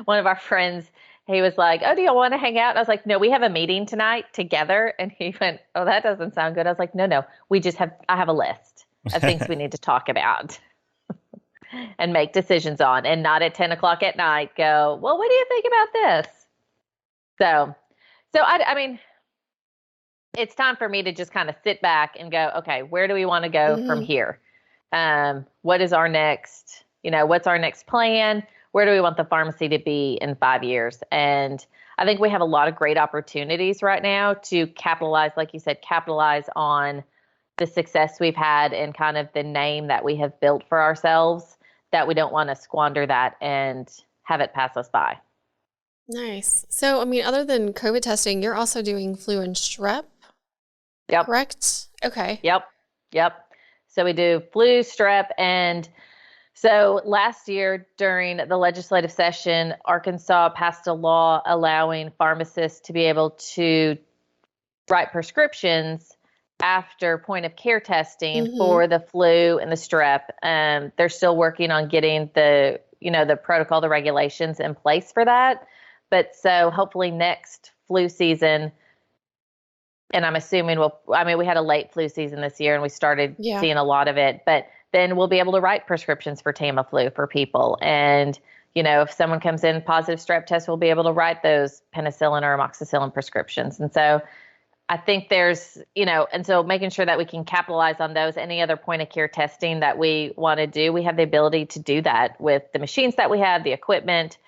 one of our friends, he was like, oh, do you want to hang out? And I was like, no, we have a meeting tonight together. And he went, oh, that doesn't sound good. I was like, no, I have a list of things we need to talk about and make decisions on, and not at 10 o'clock at night go, well, what do you think about this? So I mean, it's time for me to just kind of sit back and go, okay, where do we want to go from here? What is our next, what's our next plan? Where do we want the pharmacy to be in 5 years? And I think we have a lot of great opportunities right now to capitalize, like you said, on the success we've had and kind of the name that we have built for ourselves, that we don't want to squander that and have it pass us by. Nice. So, I mean, other than COVID testing, you're also doing flu and strep? Yep. Correct? Okay. Yep. So we do flu, strep, and so last year during the legislative session, Arkansas passed a law allowing pharmacists to be able to write prescriptions after point of care testing for the flu and the strep. They're still working on getting the protocol, the regulations in place for that. But so hopefully next flu season, and I'm assuming we had a late flu season this year and we started seeing a lot of it, but then we'll be able to write prescriptions for Tamiflu for people. And, if someone comes in positive strep test, we'll be able to write those penicillin or amoxicillin prescriptions. And so I think there's, and so making sure that we can capitalize on those, any other point of care testing that we want to do, we have the ability to do that with the machines that we have, the equipment.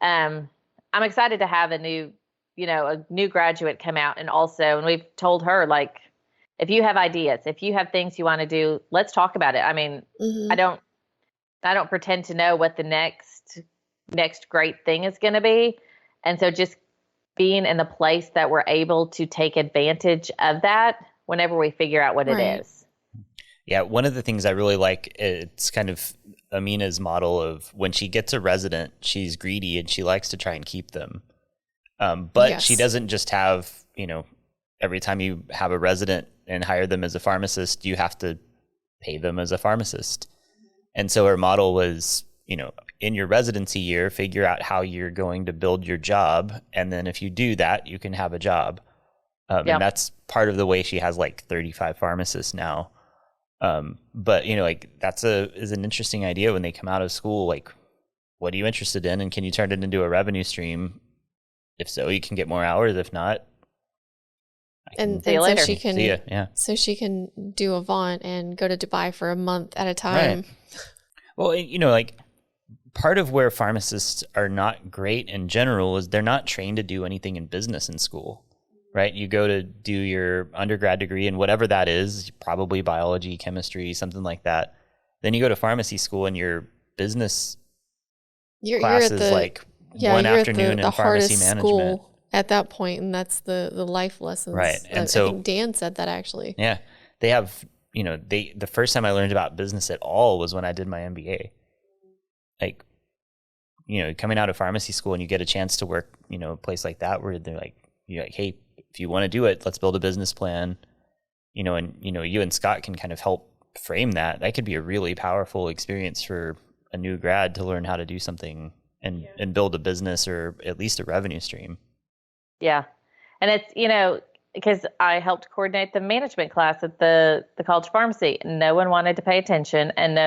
I'm excited to have a new graduate come out. And we've told her, like, if you have ideas, if you have things you want to do, let's talk about it. I mean, I don't pretend to know what the next great thing is going to be. And so just being in the place that we're able to take advantage of that whenever we figure out what it is. Yeah, one of the things I really like, it's kind of Amina's model of when she gets a resident, she's greedy and she likes to try and keep them. But she doesn't just have, every time you have a resident and hire them as a pharmacist, you have to pay them as a pharmacist. And so her model was, in your residency year, figure out how you're going to build your job. And then if you do that, you can have a job. And that's part of the way she has like 35 pharmacists now. But that's is an interesting idea when they come out of school. Like, what are you interested in? And can you turn it into a revenue stream? If so, you can get more hours. If not, see you later. So she can, see ya. So she can do Avant and go to Dubai for a month at a time. Right. Well, part of where pharmacists are not great in general is they're not trained to do anything in business in school, right? You go to do your undergrad degree and whatever that is, probably biology, chemistry, something like that. Then you go to pharmacy school and your business class is like one afternoon in pharmacy management. School at that point, and that's the life lessons. Right. And I think Dan said that actually. Yeah. They have, the first time I learned about business at all was when I did my MBA. Like, coming out of pharmacy school and you get a chance to work, a place like that where they're like, you're like, hey, if you want to do it, let's build a business plan, and, you and Scott can kind of help frame that. That could be a really powerful experience for a new grad to learn how to do something and build a business or at least a revenue stream. Yeah. And it's, because I helped coordinate the management class at the College of Pharmacy. No one wanted to pay attention and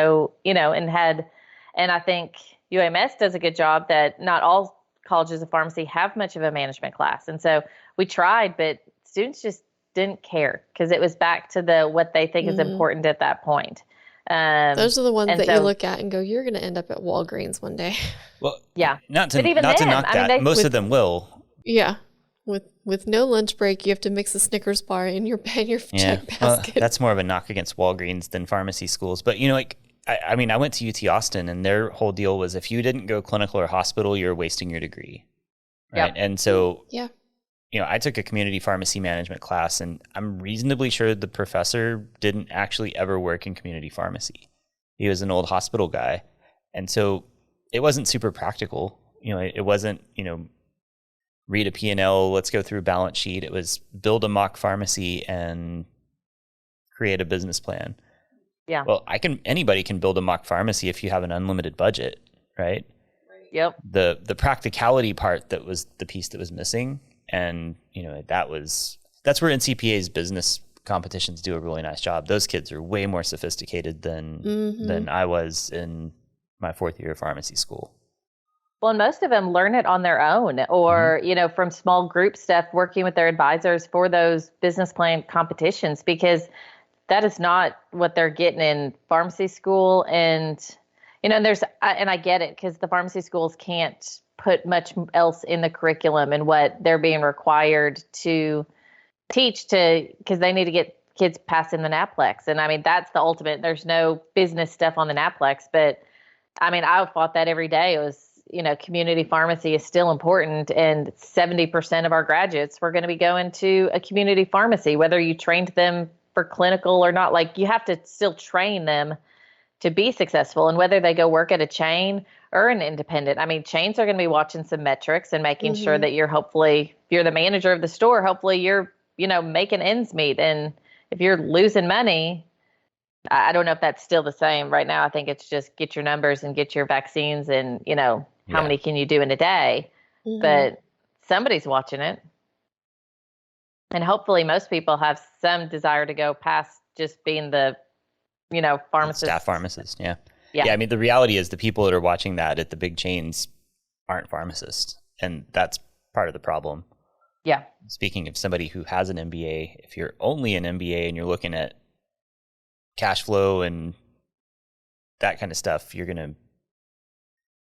and I think UMS does a good job that not all colleges of pharmacy have much of a management class. And so we tried, but students just didn't care because it was back to what they think is important at that point. Those are the ones that you look at and go, you're going to end up at Walgreens one day. Well, yeah. Not to knock that. Most of them will. Yeah. With no lunch break, you have to mix a Snickers bar in your check basket. Well, that's more of a knock against Walgreens than pharmacy schools. But, I went to UT Austin and their whole deal was if you didn't go clinical or hospital, you're wasting your degree. Right. Yep. And so, I took a community pharmacy management class and I'm reasonably sure the professor didn't actually ever work in community pharmacy. He was an old hospital guy. And so it wasn't super practical. It wasn't, read a P&L, let's go through a balance sheet. It was build a mock pharmacy and create a business plan. Yeah. Well, anybody can build a mock pharmacy if you have an unlimited budget, right? Yep. The practicality part that was the piece that was missing. And, that's where NCPA's business competitions do a really nice job. Those kids are way more sophisticated than I was in my fourth year of pharmacy school. Well, and most of them learn it on their own or, from small group stuff, working with their advisors for those business plan competitions, because that is not what they're getting in pharmacy school. And, and I get it because the pharmacy schools can't put much else in the curriculum and what they're being required to teach because they need to get kids passing the NAPLEX. And that's the ultimate. There's no business stuff on the NAPLEX, but I fought that every day. It was, community pharmacy is still important, and 70% of our graduates were going to be going to a community pharmacy, whether you trained them for clinical or not. Like, you have to still train them to be successful, and whether they go work at a chain or an independent. Chains are going to be watching some metrics and making sure that if you're the manager of the store, hopefully you're, making ends meet. And if you're losing money, I don't know if that's still the same right now. I think it's just get your numbers and get your vaccines and, how many can you do in a day? But somebody's watching it. And hopefully most people have some desire to go past just being the, pharmacist. Staff pharmacist, yeah. Yeah, the reality is the people that are watching that at the big chains aren't pharmacists. And that's part of the problem. Yeah. Speaking of somebody who has an MBA, if you're only an MBA and you're looking at cash flow and that kind of stuff, you're going to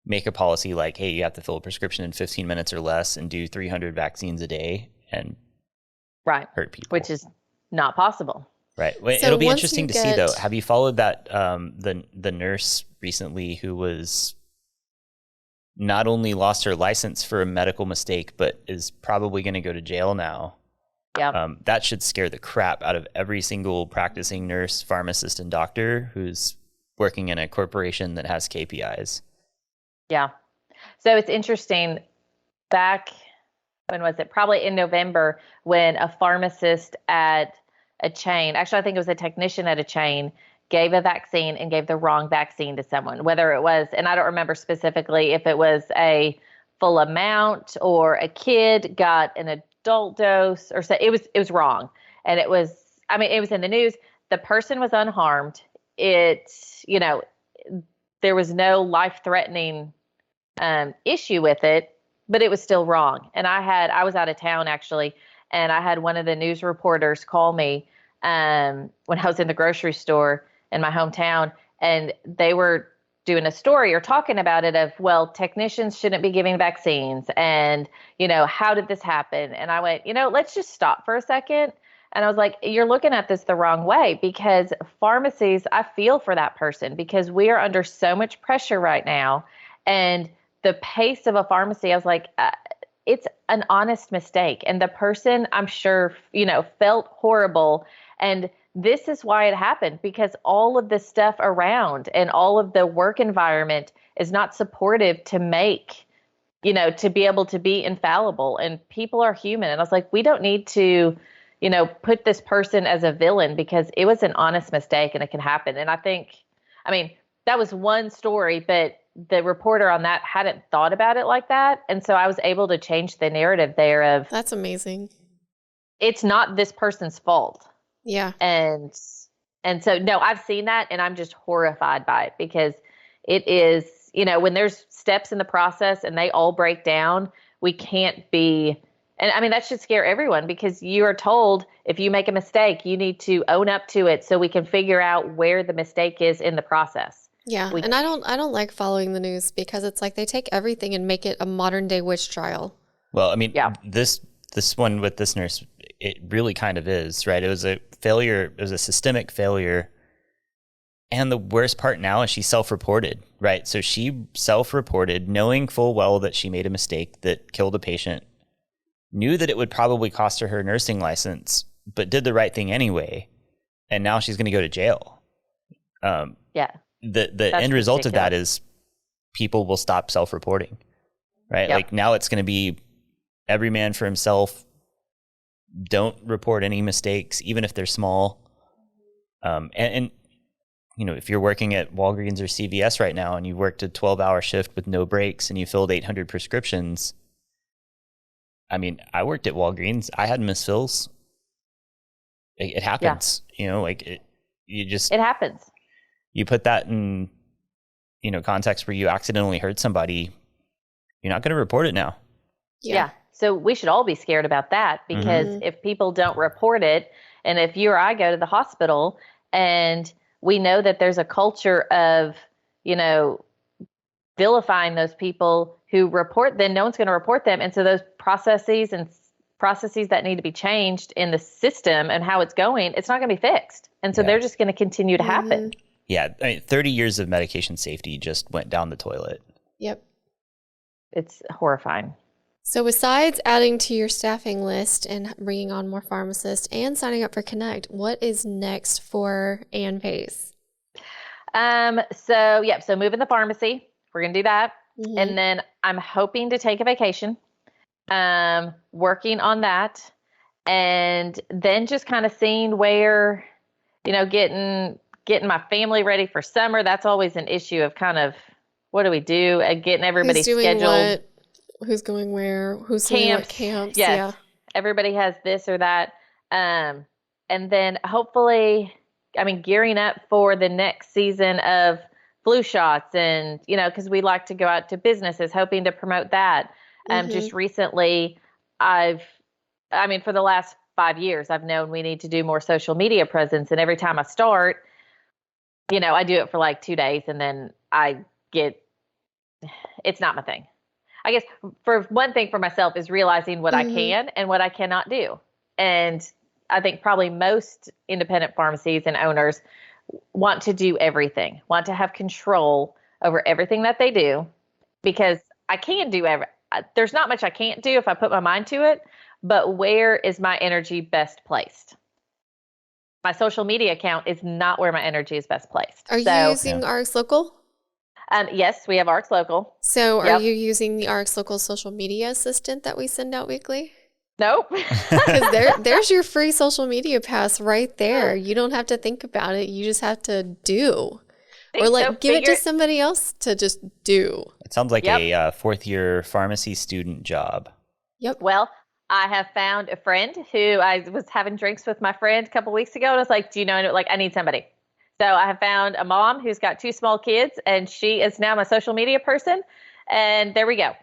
make a policy like, hey, you have to fill a prescription in 15 minutes or less and do 300 vaccines a day and hurt people. Which is not possible. Right. Well, So it'll be once interesting you to see, though. get- Have you followed that the nurse recently who was not only lost her license for a medical mistake, but is probably going to go to jail now? Yeah. That should scare the crap out of every single practicing nurse, pharmacist, and doctor who's working in a corporation that has KPIs. Yeah. So it's interesting. Back, when was it? Probably in November, when a pharmacist at a chain, actually, I think it was a technician at a chain, gave a vaccine and gave the wrong vaccine to someone, whether it was, and I don't remember specifically if it was a full amount or a kid got an adult dose, or so it was wrong. And it was in the news. The person was unharmed. There was no life-threatening issue with it, but it was still wrong. And I was out of town actually, and I had one of the news reporters call me when I was in the grocery store in my hometown, and they were doing a story or talking about it of, well, technicians shouldn't be giving vaccines, and how did this happen? And I went, let's just stop for a second. And I was like, you're looking at this the wrong way, because pharmacies, I feel for that person, because we are under so much pressure right now. And the pace of a pharmacy, I was like, it's an honest mistake. And the person, I'm sure, felt horrible. And this is why it happened, because all of the stuff around and all of the work environment is not supportive to make, to be able to be infallible. And people are human. And I was like, we don't need to, put this person as a villain, because it was an honest mistake and it can happen. And that was one story, but the reporter on that hadn't thought about it like that. And so I was able to change the narrative there of, That's amazing. it's not this person's fault. Yeah. And so, no, I've seen that, and I'm just horrified by it, because it is, when there's steps in the process and they all break down, we can't be, and that should scare everyone, because you are told if you make a mistake, you need to own up to it so we can figure out where the mistake is in the process. Yeah. And I don't like following the news, because it's like they take everything and make it a modern day witch trial. Well, this one with this nurse, it really kind of is, right? It was a failure. It was a systemic failure. And the worst part now is she self-reported, right? So she self-reported, knowing full well that she made a mistake that killed a patient, knew that it would probably cost her nursing license, but did the right thing anyway. And now she's going to go to jail. Yeah. The end result of that is people will stop self-reporting, right? Yep. Like now it's going to be every man for himself. Don't report any mistakes, even if they're small. And if you're working at Walgreens or CVS right now and you worked a 12-hour shift with no breaks and you filled 800 prescriptions. I worked at Walgreens. I had misfills. It happens, it happens. You put that in, context where you accidentally hurt somebody, you're not going to report it now. Yeah. So we should all be scared about that, because if people don't report it, and if you or I go to the hospital and we know that there's a culture of, vilifying those people who report, then no one's going to report them. And so those processes that need to be changed in the system and how it's going, it's not going to be fixed. And so they're just going to continue to happen. Yeah. 30 years of medication safety just went down the toilet. Yep. It's horrifying. So besides adding to your staffing list and bringing on more pharmacists and signing up for Connect, what is next for Ann Pace? So moving the pharmacy, we're going to do that. And then I'm hoping to take a vacation, working on that, and then just kind of seeing where, getting my family ready for summer. That's always an issue of kind of, what do we do? Getting everybody scheduled. Who's going where? Who's doing what camps? Yes. Yeah. Everybody has this or that. And then hopefully, gearing up for the next season of flu shots, and, because we like to go out to businesses, hoping to promote that. Just recently, for the last 5 years, I've known we need to do more social media presence. And every time I start, I do it for like 2 days, and then it's not my thing. I guess for one thing for myself is realizing what I can and what I cannot do. And I think probably most independent pharmacies and owners want to do everything, want to have control over everything that they do, because I can do there's not much I can't do if I put my mind to it, but where is my energy best placed? My social media account is not where my energy is best placed. Are you using RX Local? Yes, we have RX Local. So are you using the RX Local social media assistant that we send out weekly? Nope. Because there's your free social media pass right there. You don't have to think about it. You just have to do. Or give it to somebody else to just do. It sounds like a fourth-year pharmacy student job. Yep. Well, I have found a friend who I was having drinks with my friend a couple weeks ago, and I was like, do you know, I need somebody. So I have found a mom who's got 2 small kids, and she is now my social media person. And there we go.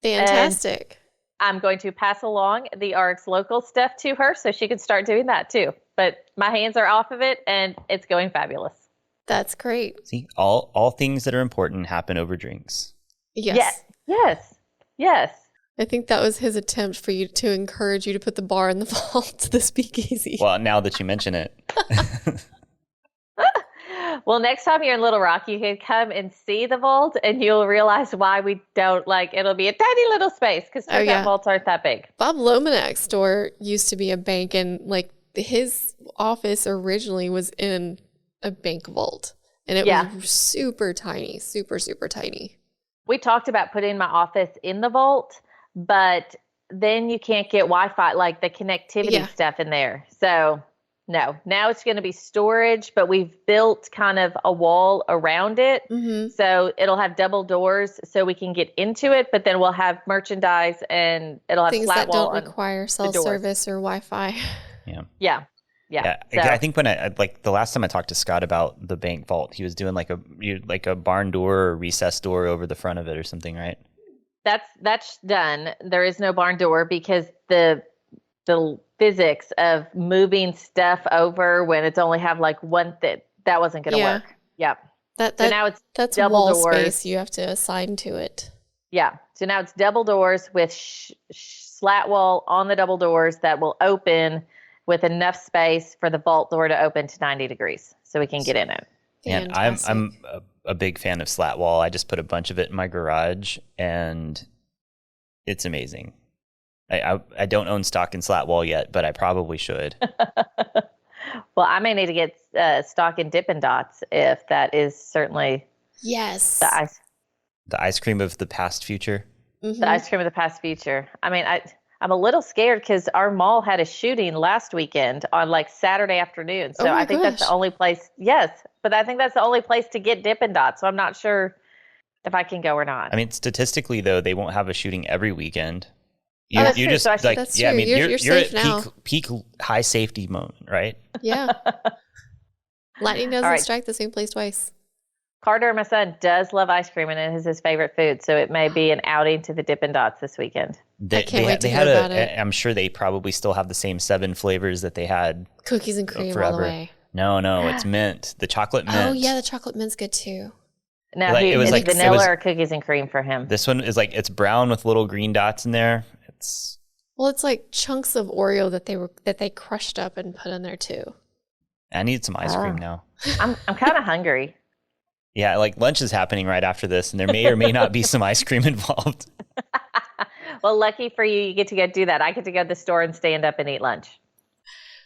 Fantastic. And I'm going to pass along the RX Local stuff to her so she can start doing that too. But my hands are off of it, and it's going fabulous. That's great. See, all things that are important happen over drinks. Yes. I think that was his attempt for you to encourage you to put the bar in the vault to the speakeasy. Well, now that you mention it. Well, next time you're in Little Rock, you can come and see the vault, and you'll realize why we don't it'll be a tiny little space because vaults aren't that big. Bob Lomanak's store used to be a bank, and his office originally was in a bank vault, and it was super tiny, super, super tiny. We talked about putting my office in the vault, but then you can't get Wi-Fi, the connectivity stuff in there. So no, now it's going to be storage, but we've built kind of a wall around it. Mm-hmm. So it'll have double doors so we can get into it, but then we'll have merchandise and it'll have things flat that wall don't require cell service or Wi-Fi. Yeah. So, I think when the last time I talked to Scott about the bank vault, he was doing like a barn door or recess door over the front of it or something, right? That's done. There is no barn door because the physics of moving stuff over when it's only have one that wasn't going to work. Yep. So now that's double wall doors. Space you have to assign to it. Yeah. So now it's double doors with slat wall on the double doors that will open with enough space for the vault door to open to 90 degrees so we can get in it. And I'm a big fan of slat wall. I just put a bunch of it in my garage and it's amazing. I don't own stock in slat wall yet, but I probably should. Well, I may need to get stock in Dippin' Dots if that is certainly the ice cream of the past future. Mm-hmm. The ice cream of the past future. I mean, I'm a little scared because our mall had a shooting last weekend on Saturday afternoon. So I think that's the only place. Yes, but I think that's the only place to get Dippin' Dots. So I'm not sure if I can go or not. I mean, statistically though, they won't have a shooting every weekend. That's true. Just that's true. I mean, you're safe at now. peak high safety moment, right? Yeah. Lightning doesn't strike the same place twice. Carter, my son, does love ice cream, and it is his favorite food. So it may be an outing to the Dippin' Dots this weekend. I can't wait to hear about it. I'm sure they probably still have the same 7 flavors that they had. Cookies and cream forever. all the way. No, it's mint. The chocolate mint. Oh yeah, the chocolate mint's good too. Now, it was vanilla or cookies and cream for him. This one is it's brown with little green dots in there. It's like chunks of Oreo that they crushed up and put in there too. I need some ice cream now. I'm kind of hungry. Yeah, lunch is happening right after this, and there may or may not be some ice cream involved. Well, lucky for you, you get to go do that. I get to go to the store and stand up and eat lunch.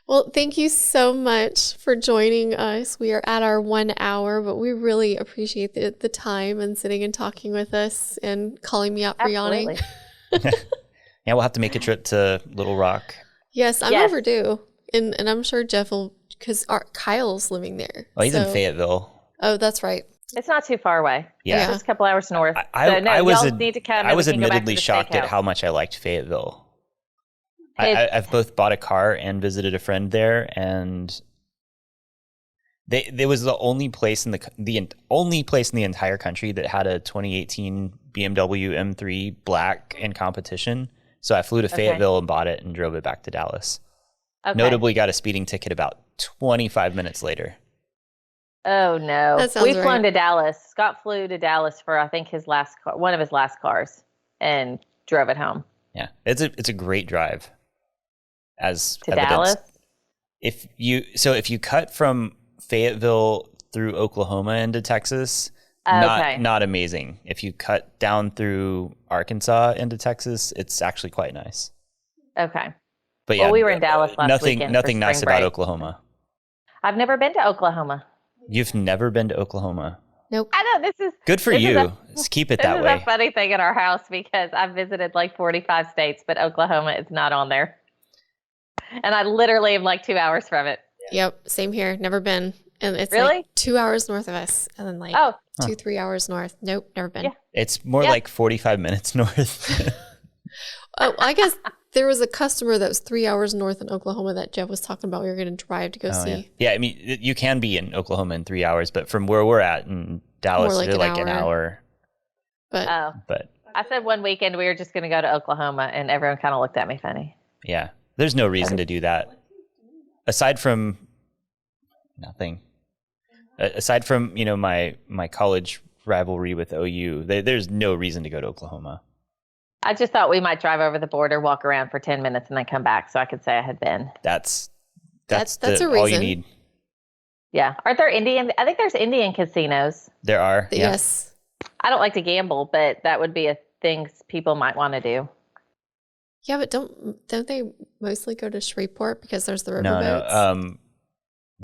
Well, thank you so much for joining us. We are at our 1 hour, but we really appreciate the time and sitting and talking with us and calling me out for yawning. Yeah, we'll have to make a trip to Little Rock. Yes, I'm overdue. And I'm sure Jeff will, because Kyle's living there. Oh, he's in Fayetteville. Oh, that's right. It's not too far away. Yeah. Just a couple hours north. Y'all need to come. I was admittedly shocked at how much I liked Fayetteville. I've both bought a car and visited a friend there, and there was the only place in the only place in the entire country that had a 2018 BMW M3 Black in competition. So I flew to Fayetteville and bought it and drove it back to Dallas. Okay. Notably got a speeding ticket about 25 minutes later. Oh no. We've flown to Dallas. Scott flew to Dallas for I think one of his last cars and drove it home. Yeah. It's a great drive. As to Dallas? If you cut from Fayetteville through Oklahoma into Texas, not amazing. If you cut down through Arkansas into Texas, it's actually quite nice. Okay. But yeah, we were in Dallas last weekend. Nothing nice about break. Oklahoma. I've never been to Oklahoma. You've never been to Oklahoma? Nope. I know, this is good for you. Just keep it that way. This is a funny thing in our house because I've visited like 45 states, but Oklahoma is not on there. And I literally am like 2 hours from it. Yep. Same here. Never been. And it's really? like 2 hours north of us. And then like 2-3 hours north. Nope. Never been. Yeah. It's more like 45 minutes north. Oh, I guess there was a customer that was 3 hours north in Oklahoma that Jeff was talking about. We were going to drive to go see. Yeah. I mean, you can be in Oklahoma in 3 hours, but from where we're at in Dallas, like they're like an hour. But I said one weekend we were just going to go to Oklahoma, and everyone kind of looked at me funny. Yeah. There's no reason to do that. Aside from nothing. Aside from, my college rivalry with OU, there's no reason to go to Oklahoma. I just thought we might drive over the border, walk around for 10 minutes, and then come back so I could say I had been. That's a reason. All you need. Yeah. Aren't there Indian? I think there's Indian casinos. There are. Yes. I don't like to gamble, but that would be a thing people might want to do. Yeah, but don't they mostly go to Shreveport because there's the riverboats? No.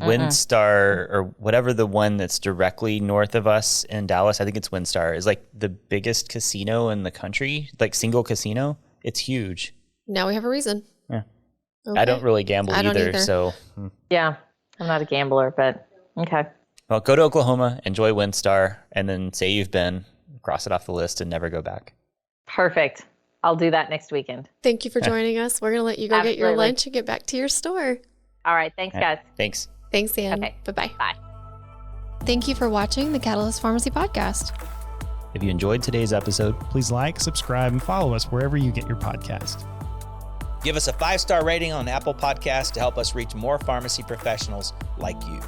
Windstar or whatever, the one that's directly north of us in Dallas, I think it's Windstar, is like the biggest casino in the country, like single casino. It's huge. Now we have a reason. Yeah. Okay. I don't really gamble either. So yeah, I'm not a gambler, but okay. Well, go to Oklahoma, enjoy Windstar, and then say you've been, cross it off the list and never go back. Perfect. I'll do that next weekend. Thank you for joining us. We're going to let you go get your lunch and get back to your store. All right. Thanks, guys. Thanks. Thanks, Ann. Okay. Bye-bye. Bye. Thank you for watching the Catalyst Pharmacy podcast. If you enjoyed today's episode, please like, subscribe, and follow us wherever you get your podcast. Give us a 5-star rating on Apple Podcasts to help us reach more pharmacy professionals like you.